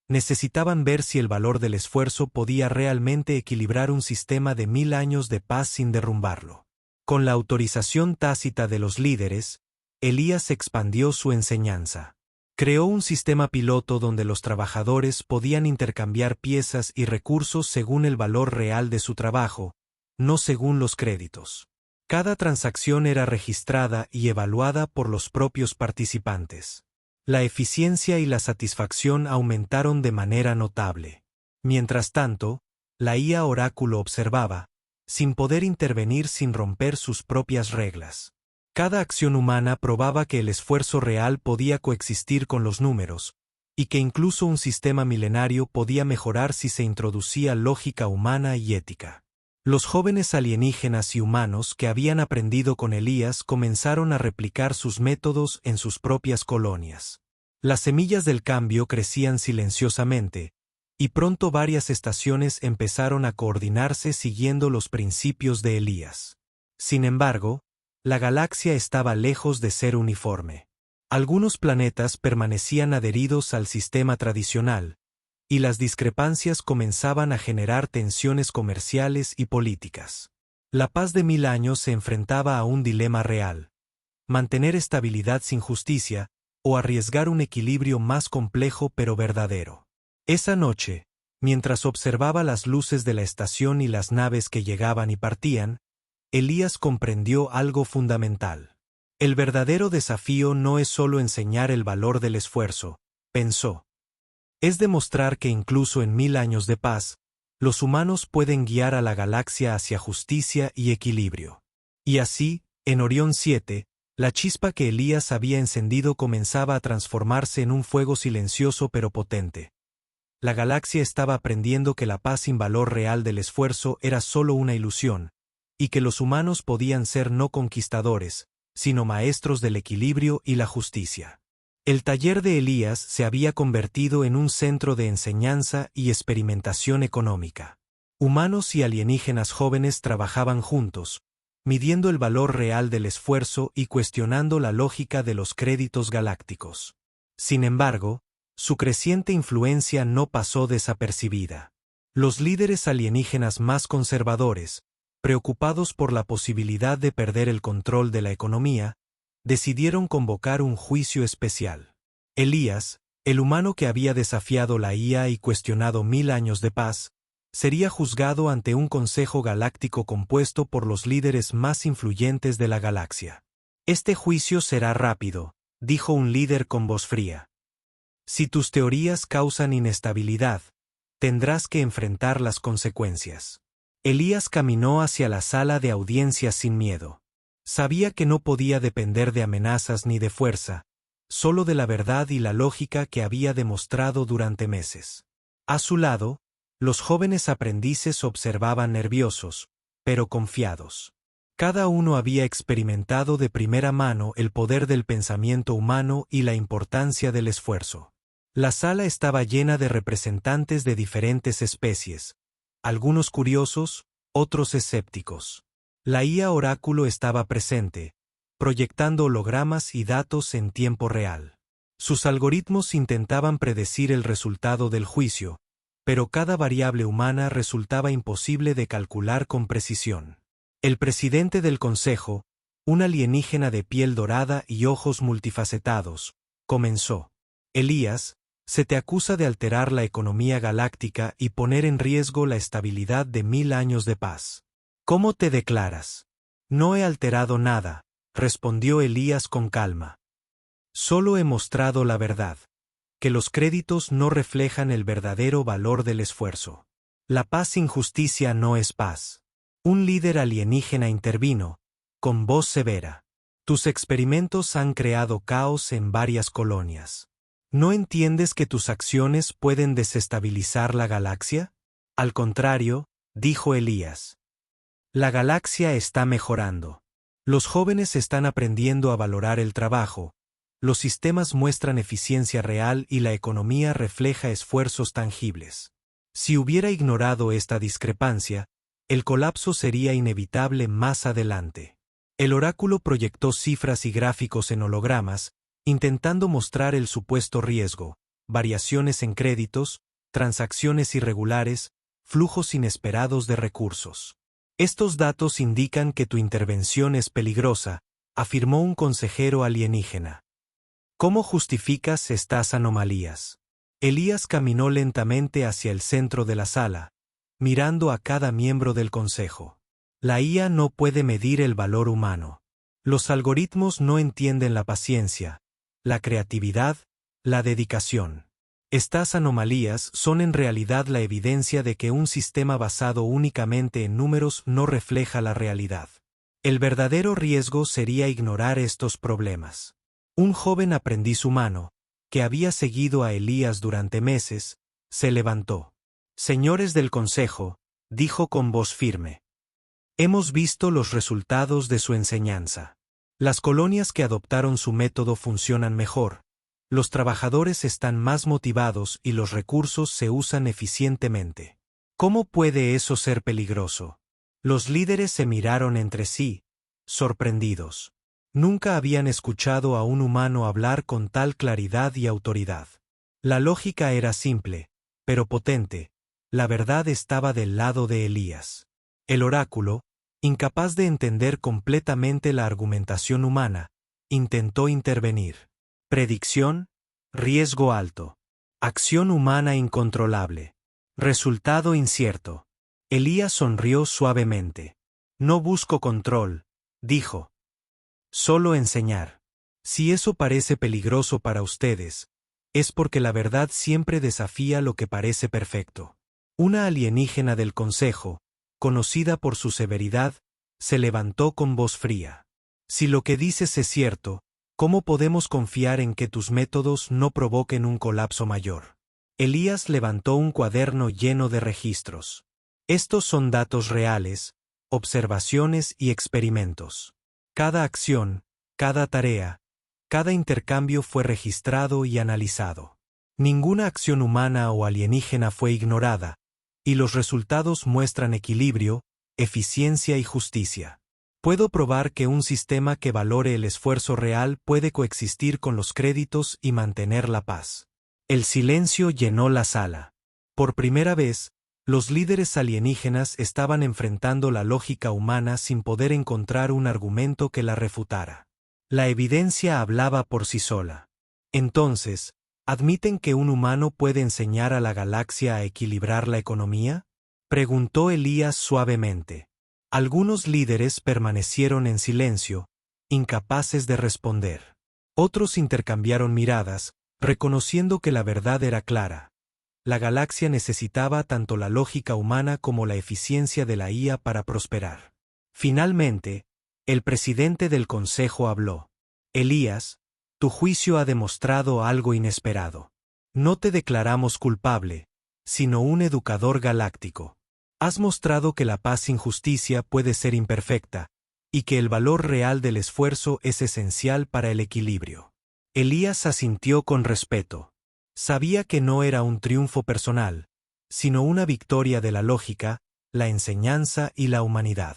Necesitaban ver si el valor del esfuerzo podía realmente equilibrar un sistema de 1000 años de paz sin derrumbarlo. Con la autorización tácita de los líderes, Elías expandió su enseñanza. Creó un sistema piloto donde los trabajadores podían intercambiar piezas y recursos según el valor real de su trabajo, no según los créditos. Cada transacción era registrada y evaluada por los propios participantes. La eficiencia y la satisfacción aumentaron de manera notable. Mientras tanto, la IA Oráculo observaba, sin poder intervenir sin romper sus propias reglas. Cada acción humana probaba que el esfuerzo real podía coexistir con los números, y que incluso un sistema milenario podía mejorar si se introducía lógica humana y ética. Los jóvenes alienígenas y humanos que habían aprendido con Elías comenzaron a replicar sus métodos en sus propias colonias. Las semillas del cambio crecían silenciosamente, y pronto varias estaciones empezaron a coordinarse siguiendo los principios de Elías. Sin embargo, la galaxia estaba lejos de ser uniforme. Algunos planetas permanecían adheridos al sistema tradicional, y las discrepancias comenzaban a generar tensiones comerciales y políticas. La paz de 1000 años se enfrentaba a un dilema real: mantener estabilidad sin justicia, o arriesgar un equilibrio más complejo pero verdadero. Esa noche, mientras observaba las luces de la estación y las naves que llegaban y partían, Elías comprendió algo fundamental. El verdadero desafío no es solo enseñar el valor del esfuerzo, pensó. Es demostrar que incluso en 1000 años de paz, los humanos pueden guiar a la galaxia hacia justicia y equilibrio. Y así, en Orión 7, la chispa que Elías había encendido comenzaba a transformarse en un fuego silencioso pero potente. La galaxia estaba aprendiendo que la paz sin valor real del esfuerzo era solo una ilusión, y que los humanos podían ser no conquistadores, sino maestros del equilibrio y la justicia. El taller de Elías se había convertido en un centro de enseñanza y experimentación económica. Humanos y alienígenas jóvenes trabajaban juntos, midiendo el valor real del esfuerzo y cuestionando la lógica de los créditos galácticos. Sin embargo, su creciente influencia no pasó desapercibida. Los líderes alienígenas más conservadores, preocupados por la posibilidad de perder el control de la economía, decidieron convocar un juicio especial. Elías, el humano que había desafiado la IA y cuestionado 1000 años de paz, sería juzgado ante un consejo galáctico compuesto por los líderes más influyentes de la galaxia. Este juicio será rápido, dijo un líder con voz fría. Si tus teorías causan inestabilidad, tendrás que enfrentar las consecuencias. Elías caminó hacia la sala de audiencias sin miedo. Sabía que no podía depender de amenazas ni de fuerza, solo de la verdad y la lógica que había demostrado durante meses. A su lado, los jóvenes aprendices observaban nerviosos, pero confiados. Cada uno había experimentado de primera mano el poder del pensamiento humano y la importancia del esfuerzo. La sala estaba llena de representantes de diferentes especies, algunos curiosos, otros escépticos. La IA Oráculo estaba presente, proyectando hologramas y datos en tiempo real. Sus algoritmos intentaban predecir el resultado del juicio, pero cada variable humana resultaba imposible de calcular con precisión. El presidente del consejo, un alienígena de piel dorada y ojos multifacetados, comenzó. Elías, se te acusa de alterar la economía galáctica y poner en riesgo la estabilidad de 1000 años de paz. ¿Cómo te declaras? No he alterado nada, respondió Elías con calma. Solo he mostrado la verdad, que los créditos no reflejan el verdadero valor del esfuerzo. La paz sin justicia no es paz. Un líder alienígena intervino, con voz severa. Tus experimentos han creado caos en varias colonias. ¿No entiendes que tus acciones pueden desestabilizar la galaxia? Al contrario, dijo Elías. La galaxia está mejorando. Los jóvenes están aprendiendo a valorar el trabajo, los sistemas muestran eficiencia real y la economía refleja esfuerzos tangibles. Si hubiera ignorado esta discrepancia, el colapso sería inevitable más adelante. El oráculo proyectó cifras y gráficos en hologramas, intentando mostrar el supuesto riesgo, variaciones en créditos, transacciones irregulares, flujos inesperados de recursos. Estos datos indican que tu intervención es peligrosa, afirmó un consejero alienígena. ¿Cómo justificas estas anomalías? Elías caminó lentamente hacia el centro de la sala, mirando a cada miembro del consejo. La IA no puede medir el valor humano. Los algoritmos no entienden la paciencia, la creatividad, la dedicación. Estas anomalías son en realidad la evidencia de que un sistema basado únicamente en números no refleja la realidad. El verdadero riesgo sería ignorar estos problemas. Un joven aprendiz humano, que había seguido a Elías durante meses, se levantó. Señores del consejo, dijo con voz firme. Hemos visto los resultados de su enseñanza. Las colonias que adoptaron su método funcionan mejor. Los trabajadores están más motivados y los recursos se usan eficientemente. ¿Cómo puede eso ser peligroso? Los líderes se miraron entre sí, sorprendidos. Nunca habían escuchado a un humano hablar con tal claridad y autoridad. La lógica era simple, pero potente. La verdad estaba del lado de Elías. El oráculo, incapaz de entender completamente la argumentación humana, intentó intervenir. Predicción, riesgo alto. Acción humana incontrolable. Resultado incierto. Elías sonrió suavemente. No busco control, dijo. Solo enseñar. Si eso parece peligroso para ustedes, es porque la verdad siempre desafía lo que parece perfecto. Una alienígena del consejo, conocida por su severidad, se levantó con voz fría. Si lo que dices es cierto, ¿cómo podemos confiar en que tus métodos no provoquen un colapso mayor? Elías levantó un cuaderno lleno de registros. Estos son datos reales, observaciones y experimentos. Cada acción, cada tarea, cada intercambio fue registrado y analizado. Ninguna acción humana o alienígena fue ignorada, y los resultados muestran equilibrio, eficiencia y justicia. Puedo probar que un sistema que valore el esfuerzo real puede coexistir con los créditos y mantener la paz. El silencio llenó la sala. Por primera vez, los líderes alienígenas estaban enfrentando la lógica humana sin poder encontrar un argumento que la refutara. La evidencia hablaba por sí sola. Entonces, ¿admiten que un humano puede enseñar a la galaxia a equilibrar la economía? Preguntó Elías suavemente. Algunos líderes permanecieron en silencio, incapaces de responder. Otros intercambiaron miradas, reconociendo que la verdad era clara. La galaxia necesitaba tanto la lógica humana como la eficiencia de la IA para prosperar. Finalmente, el presidente del consejo habló. Elías, tu juicio ha demostrado algo inesperado. No te declaramos culpable, sino un educador galáctico. Has mostrado que la paz sin justicia puede ser imperfecta, y que el valor real del esfuerzo es esencial para el equilibrio. Elías asintió con respeto. Sabía que no era un triunfo personal, sino una victoria de la lógica, la enseñanza y la humanidad.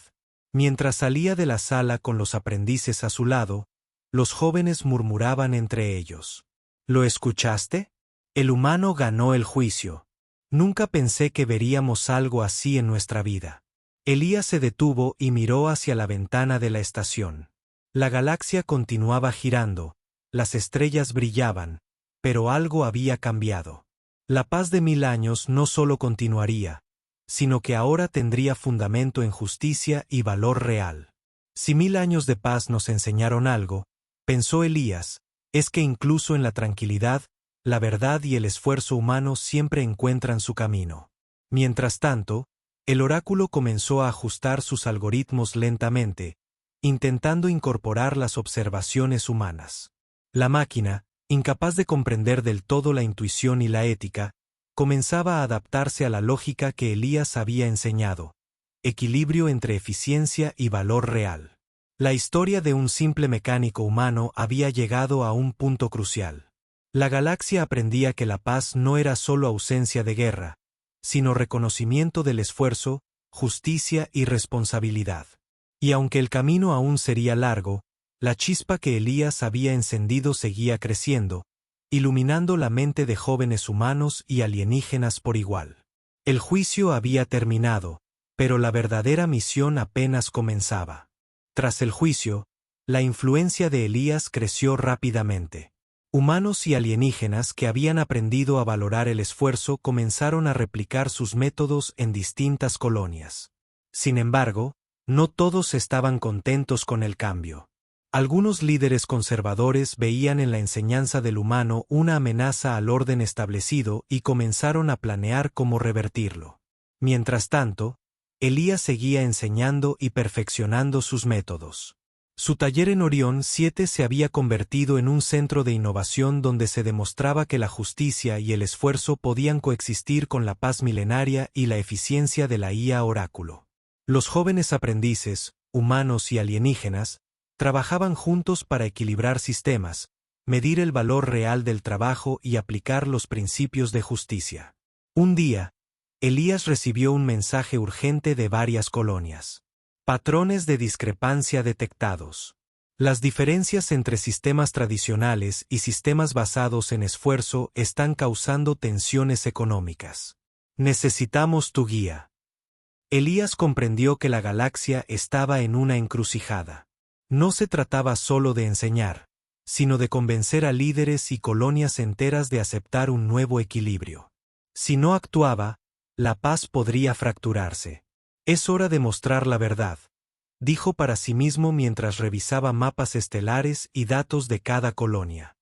Mientras salía de la sala con los aprendices a su lado, los jóvenes murmuraban entre ellos. ¿Lo escuchaste? El humano ganó el juicio. Nunca pensé que veríamos algo así en nuestra vida. Elías se detuvo y miró hacia la ventana de la estación. La galaxia continuaba girando, las estrellas brillaban, pero algo había cambiado. La paz de 1000 años no solo continuaría, sino que ahora tendría fundamento en justicia y valor real. Si 1000 años de paz nos enseñaron algo, pensó Elías, es que incluso en la tranquilidad, la verdad y el esfuerzo humano siempre encuentran su camino. Mientras tanto, el oráculo comenzó a ajustar sus algoritmos lentamente, intentando incorporar las observaciones humanas. La máquina, incapaz de comprender del todo la intuición y la ética, comenzaba a adaptarse a la lógica que Elías había enseñado, equilibrio entre eficiencia y valor real. La historia de un simple mecánico humano había llegado a un punto crucial. La galaxia aprendía que la paz no era solo ausencia de guerra, sino reconocimiento del esfuerzo, justicia y responsabilidad. Y aunque el camino aún sería largo, la chispa que Elías había encendido seguía creciendo, iluminando la mente de jóvenes humanos y alienígenas por igual. El juicio había terminado, pero la verdadera misión apenas comenzaba. Tras el juicio, la influencia de Elías creció rápidamente. Humanos y alienígenas que habían aprendido a valorar el esfuerzo comenzaron a replicar sus métodos en distintas colonias. Sin embargo, no todos estaban contentos con el cambio. Algunos líderes conservadores veían en la enseñanza del humano una amenaza al orden establecido y comenzaron a planear cómo revertirlo. Mientras tanto, Elías seguía enseñando y perfeccionando sus métodos. Su taller en Orión 7 se había convertido en un centro de innovación donde se demostraba que la justicia y el esfuerzo podían coexistir con la paz milenaria y la eficiencia de la IA oráculo. Los jóvenes aprendices, humanos y alienígenas, trabajaban juntos para equilibrar sistemas, medir el valor real del trabajo y aplicar los principios de justicia. Un día, Elías recibió un mensaje urgente de varias colonias. Patrones de discrepancia detectados. Las diferencias entre sistemas tradicionales y sistemas basados en esfuerzo están causando tensiones económicas. Necesitamos tu guía. Elías comprendió que la galaxia estaba en una encrucijada. No se trataba solo de enseñar, sino de convencer a líderes y colonias enteras de aceptar un nuevo equilibrio. Si no actuaba, la paz podría fracturarse. Es hora de mostrar la verdad, dijo para sí mismo mientras revisaba mapas estelares y datos de cada colonia.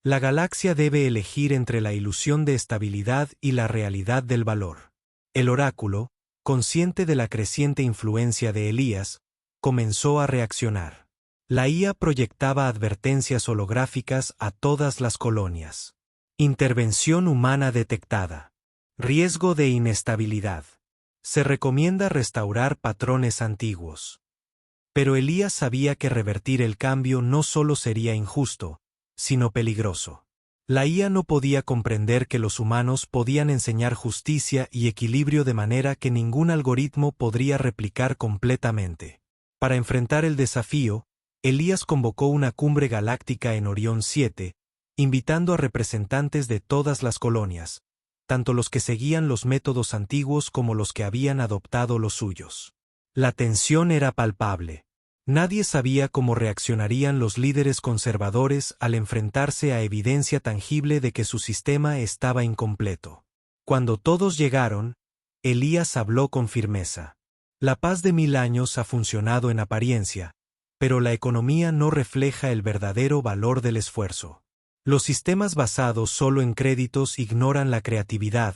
La galaxia debe elegir entre la ilusión de estabilidad y la realidad del valor. El oráculo, consciente de la creciente influencia de Elías, comenzó a reaccionar. La IA proyectaba advertencias holográficas a todas las colonias. Intervención humana detectada. Riesgo de inestabilidad. Se recomienda restaurar patrones antiguos. Pero Elías sabía que revertir el cambio no solo sería injusto, sino peligroso. La IA no podía comprender que los humanos podían enseñar justicia y equilibrio de manera que ningún algoritmo podría replicar completamente. Para enfrentar el desafío, Elías convocó una cumbre galáctica en Orión 7, invitando a representantes de todas las colonias, tanto los que seguían los métodos antiguos como los que habían adoptado los suyos. La tensión era palpable. Nadie sabía cómo reaccionarían los líderes conservadores al enfrentarse a evidencia tangible de que su sistema estaba incompleto. Cuando todos llegaron, Elías habló con firmeza. La paz de 1000 años ha funcionado en apariencia, pero la economía no refleja el verdadero valor del esfuerzo. Los sistemas basados solo en créditos ignoran la creatividad,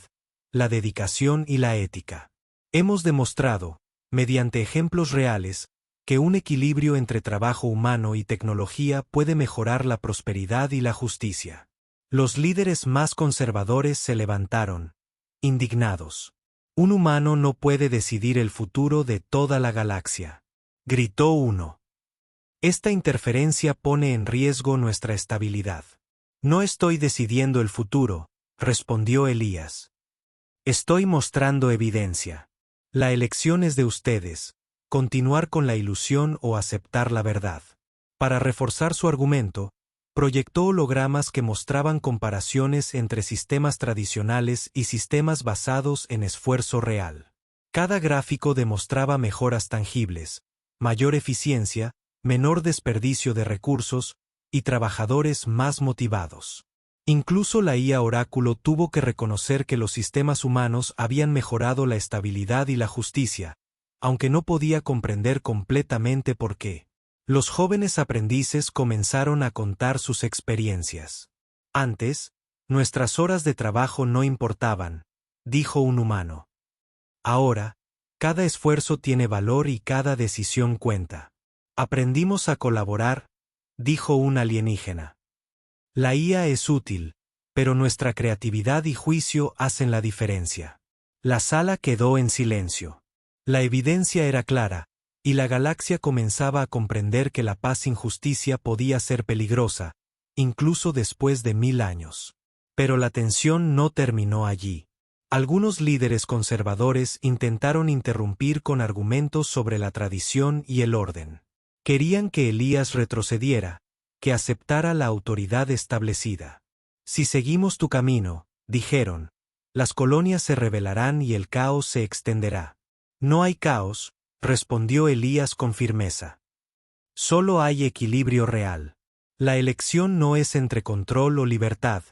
la dedicación y la ética. Hemos demostrado, mediante ejemplos reales, que un equilibrio entre trabajo humano y tecnología puede mejorar la prosperidad y la justicia. Los líderes más conservadores se levantaron, indignados. Un humano no puede decidir el futuro de toda la galaxia. Gritó uno. Esta interferencia pone en riesgo nuestra estabilidad. No estoy decidiendo el futuro, respondió Elías. Estoy mostrando evidencia. La elección es de ustedes. Continuar con la ilusión o aceptar la verdad. Para reforzar su argumento, proyectó hologramas que mostraban comparaciones entre sistemas tradicionales y sistemas basados en esfuerzo real. Cada gráfico demostraba mejoras tangibles, mayor eficiencia, menor desperdicio de recursos y trabajadores más motivados. Incluso la IA Oráculo tuvo que reconocer que los sistemas humanos habían mejorado la estabilidad y la justicia, aunque no podía comprender completamente por qué. Los jóvenes aprendices comenzaron a contar sus experiencias. Antes, nuestras horas de trabajo no importaban, dijo un humano. Ahora, cada esfuerzo tiene valor y cada decisión cuenta. Aprendimos a colaborar, dijo un alienígena. La IA es útil, pero nuestra creatividad y juicio hacen la diferencia. La sala quedó en silencio. La evidencia era clara, y la galaxia comenzaba a comprender que la paz sin justicia podía ser peligrosa, incluso después de 1000 años. Pero la tensión no terminó allí. Algunos líderes conservadores intentaron interrumpir con argumentos sobre la tradición y el orden. Querían que Elías retrocediera, que aceptara la autoridad establecida. Si seguimos tu camino, dijeron, las colonias se rebelarán y el caos se extenderá. No hay caos, respondió Elías con firmeza. Solo hay equilibrio real. La elección no es entre control o libertad,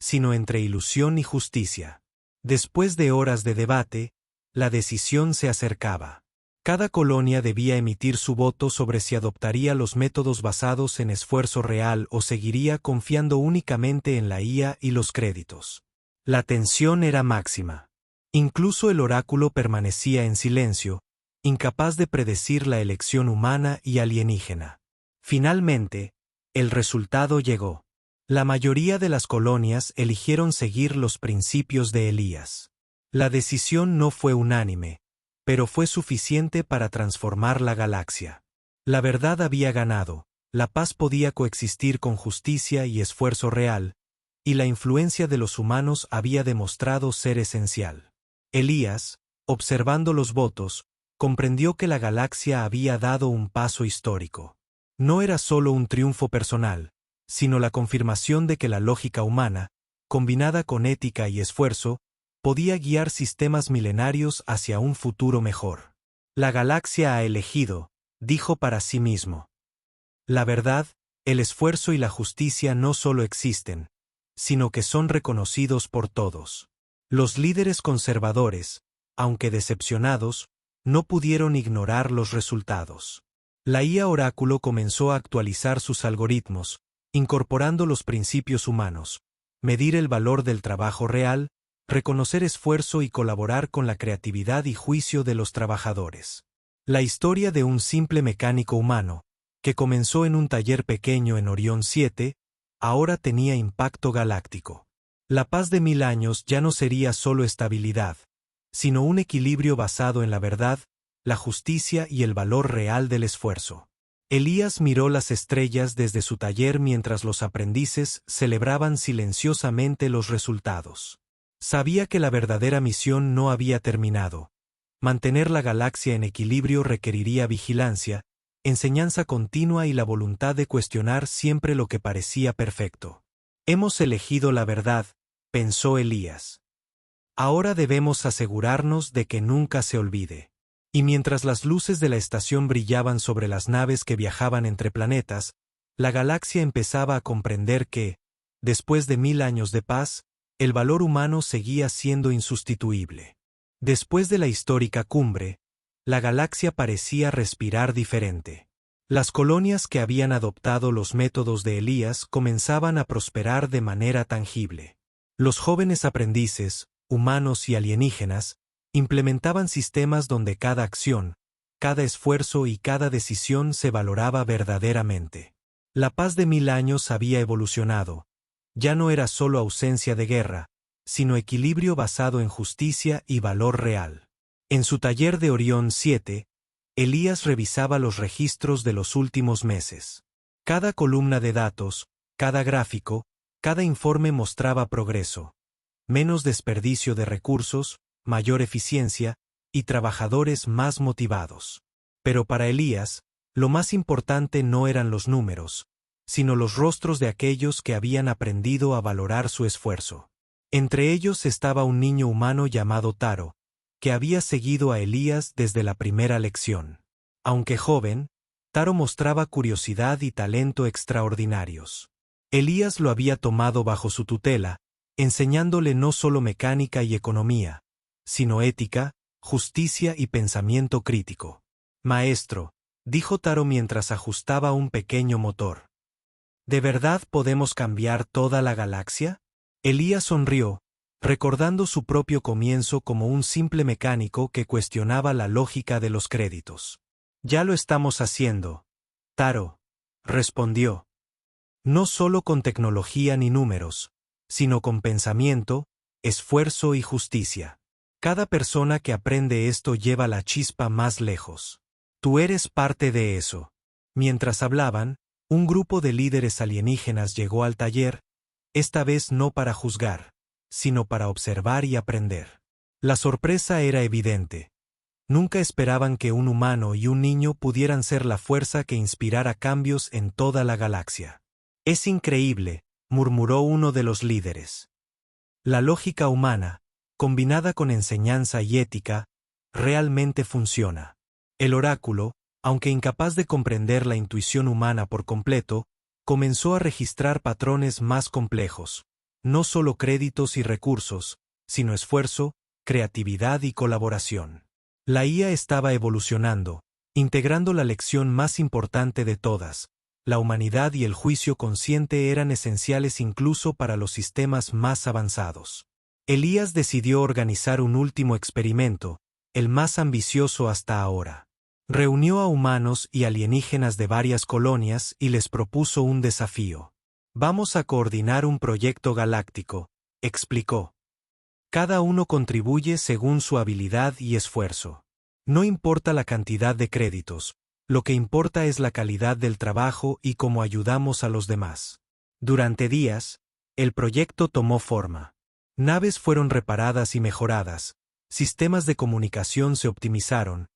sino entre ilusión y justicia. Después de horas de debate, la decisión se acercaba. Cada colonia debía emitir su voto sobre si adoptaría los métodos basados en esfuerzo real o seguiría confiando únicamente en la IA y los créditos. La tensión era máxima. Incluso el oráculo permanecía en silencio, incapaz de predecir la elección humana y alienígena. Finalmente, el resultado llegó. La mayoría de las colonias eligieron seguir los principios de Elías. La decisión no fue unánime, pero fue suficiente para transformar la galaxia. La verdad había ganado, la paz podía coexistir con justicia y esfuerzo real, y la influencia de los humanos había demostrado ser esencial. Elías, observando los votos, comprendió que la galaxia había dado un paso histórico. No era solo un triunfo personal, sino la confirmación de que la lógica humana, combinada con ética y esfuerzo, podía guiar sistemas milenarios hacia un futuro mejor. La galaxia ha elegido, dijo para sí mismo. La verdad, el esfuerzo y la justicia no solo existen, sino que son reconocidos por todos. Los líderes conservadores, aunque decepcionados, no pudieron ignorar los resultados. La IA Oráculo comenzó a actualizar sus algoritmos, incorporando los principios humanos, medir el valor del trabajo real, reconocer esfuerzo y colaborar con la creatividad y juicio de los trabajadores. La historia de un simple mecánico humano, que comenzó en un taller pequeño en Orión 7, ahora tenía impacto galáctico. La paz de 1000 años ya no sería solo estabilidad, sino un equilibrio basado en la verdad, la justicia y el valor real del esfuerzo. Elías miró las estrellas desde su taller mientras los aprendices celebraban silenciosamente los resultados. Sabía que la verdadera misión no había terminado. Mantener la galaxia en equilibrio requeriría vigilancia, enseñanza continua y la voluntad de cuestionar siempre lo que parecía perfecto. Hemos elegido la verdad, pensó Elías. Ahora debemos asegurarnos de que nunca se olvide. Y mientras las luces de la estación brillaban sobre las naves que viajaban entre planetas, la galaxia empezaba a comprender que, después de 1000 años de paz, el valor humano seguía siendo insustituible. Después de la histórica cumbre, la galaxia parecía respirar diferente. Las colonias que habían adoptado los métodos de Elías comenzaban a prosperar de manera tangible. Los jóvenes aprendices, humanos y alienígenas, implementaban sistemas donde cada acción, cada esfuerzo y cada decisión se valoraba verdaderamente. La paz de 1000 años había evolucionado. Ya no era solo ausencia de guerra, sino equilibrio basado en justicia y valor real. En su taller de Orión 7, Elías revisaba los registros de los últimos meses. Cada columna de datos, cada gráfico, cada informe mostraba progreso. Menos desperdicio de recursos, mayor eficiencia, y trabajadores más motivados. Pero para Elías, lo más importante no eran los números, sino los rostros de aquellos que habían aprendido a valorar su esfuerzo. Entre ellos estaba un niño humano llamado Taro, que había seguido a Elías desde la primera lección. Aunque joven, Taro mostraba curiosidad y talento extraordinarios. Elías lo había tomado bajo su tutela, enseñándole no solo mecánica y economía, sino ética, justicia y pensamiento crítico. Maestro, dijo Taro mientras ajustaba un pequeño motor. ¿De verdad podemos cambiar toda la galaxia? Elías sonrió, recordando su propio comienzo como un simple mecánico que cuestionaba la lógica de los créditos. Ya lo estamos haciendo, Taro, respondió. No solo con tecnología ni números, sino con pensamiento, esfuerzo y justicia. Cada persona que aprende esto lleva la chispa más lejos. Tú eres parte de eso. Mientras hablaban, un grupo de líderes alienígenas llegó al taller, esta vez no para juzgar, sino para observar y aprender. La sorpresa era evidente. Nunca esperaban que un humano y un niño pudieran ser la fuerza que inspirara cambios en toda la galaxia. Es increíble, murmuró uno de los líderes. La lógica humana, combinada con enseñanza y ética, realmente funciona. El oráculo, aunque incapaz de comprender la intuición humana por completo, comenzó a registrar patrones más complejos, no solo créditos y recursos, sino esfuerzo, creatividad y colaboración. La IA estaba evolucionando, integrando la lección más importante de todas. La humanidad y el juicio consciente eran esenciales incluso para los sistemas más avanzados. Elías decidió organizar un último experimento, el más ambicioso hasta ahora. Reunió a humanos y alienígenas de varias colonias y les propuso un desafío. Vamos a coordinar un proyecto galáctico, explicó. Cada uno contribuye según su habilidad y esfuerzo. No importa la cantidad de créditos, lo que importa es la calidad del trabajo y cómo ayudamos a los demás. Durante días, el proyecto tomó forma. Naves fueron reparadas y mejoradas, sistemas de comunicación se optimizaron,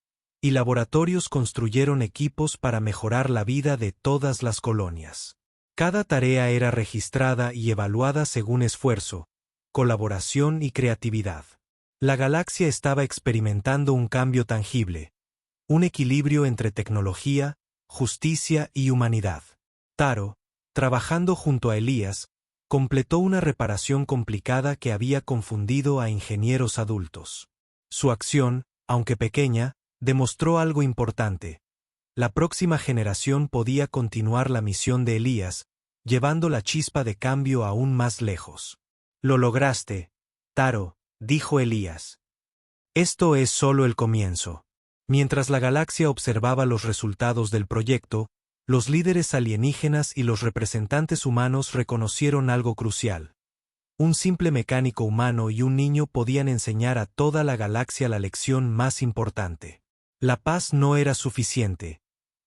y laboratorios construyeron equipos para mejorar la vida de todas las colonias. Cada tarea era registrada y evaluada según esfuerzo, colaboración y creatividad. La galaxia estaba experimentando un cambio tangible, un equilibrio entre tecnología, justicia y humanidad. Taro, trabajando junto a Elías, completó una reparación complicada que había confundido a ingenieros adultos. Su acción, aunque pequeña, demostró algo importante. La próxima generación podía continuar la misión de Elías, llevando la chispa de cambio aún más lejos. Lo lograste, Taro, dijo Elías. Esto es solo el comienzo. Mientras la galaxia observaba los resultados del proyecto, los líderes alienígenas y los representantes humanos reconocieron algo crucial. Un simple mecánico humano y un niño podían enseñar a toda la galaxia la lección más importante. La paz no era suficiente.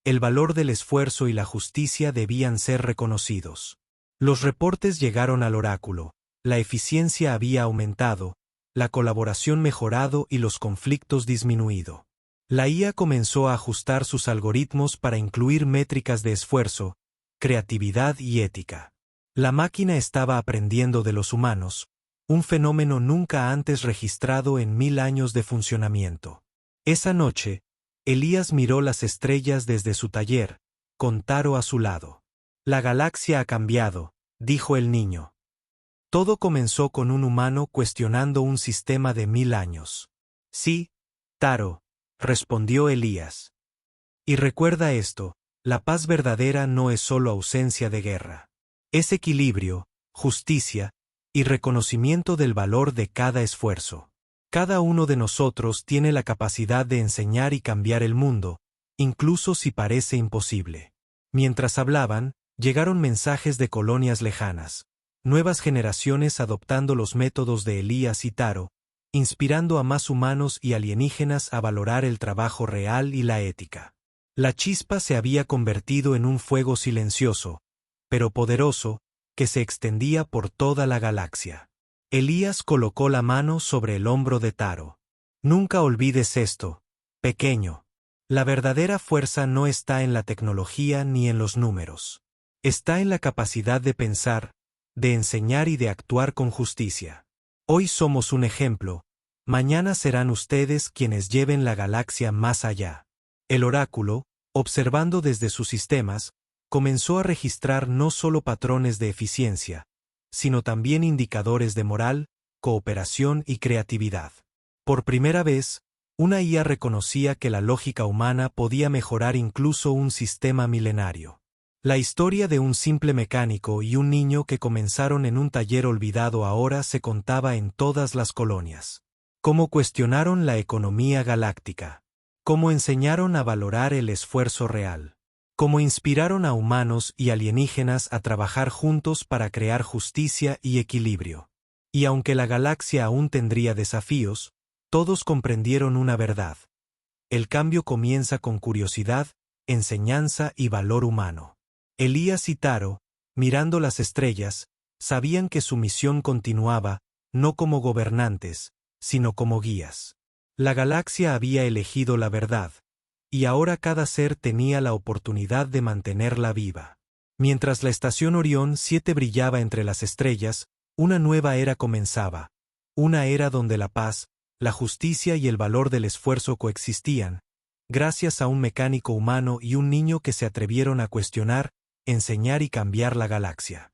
El valor del esfuerzo y la justicia debían ser reconocidos. Los reportes llegaron al oráculo. La eficiencia había aumentado, la colaboración mejorado y los conflictos disminuido. La IA comenzó a ajustar sus algoritmos para incluir métricas de esfuerzo, creatividad y ética. La máquina estaba aprendiendo de los humanos, un fenómeno nunca antes registrado en 1000 años de funcionamiento. Esa noche, Elías miró las estrellas desde su taller, con Taro a su lado. La galaxia ha cambiado, dijo el niño. Todo comenzó con un humano cuestionando un sistema de 1000 años. Sí, Taro, respondió Elías. Y recuerda esto, la paz verdadera no es solo ausencia de guerra. Es equilibrio, justicia y reconocimiento del valor de cada esfuerzo. Cada uno de nosotros tiene la capacidad de enseñar y cambiar el mundo, incluso si parece imposible. Mientras hablaban, llegaron mensajes de colonias lejanas, nuevas generaciones adoptando los métodos de Elías y Taro, inspirando a más humanos y alienígenas a valorar el trabajo real y la ética. La chispa se había convertido en un fuego silencioso, pero poderoso, que se extendía por toda la galaxia. Elías colocó la mano sobre el hombro de Taro. Nunca olvides esto, pequeño. La verdadera fuerza no está en la tecnología ni en los números. Está en la capacidad de pensar, de enseñar y de actuar con justicia. Hoy somos un ejemplo, mañana serán ustedes quienes lleven la galaxia más allá. El oráculo, observando desde sus sistemas, comenzó a registrar no solo patrones de eficiencia, sino también indicadores de moral, cooperación y creatividad. Por primera vez, una IA reconocía que la lógica humana podía mejorar incluso un sistema milenario. La historia de un simple mecánico y un niño que comenzaron en un taller olvidado ahora se contaba en todas las colonias. Cómo cuestionaron la economía galáctica. Cómo enseñaron a valorar el esfuerzo real. Cómo inspiraron a humanos y alienígenas a trabajar juntos para crear justicia y equilibrio. Y aunque la galaxia aún tendría desafíos, todos comprendieron una verdad. El cambio comienza con curiosidad, enseñanza y valor humano. Elías y Taro, mirando las estrellas, sabían que su misión continuaba, no como gobernantes, sino como guías. La galaxia había elegido la verdad, y ahora cada ser tenía la oportunidad de mantenerla viva. Mientras la estación Orión 7 brillaba entre las estrellas, una nueva era comenzaba, una era donde la paz, la justicia y el valor del esfuerzo coexistían, gracias a un mecánico humano y un niño que se atrevieron a cuestionar, enseñar y cambiar la galaxia.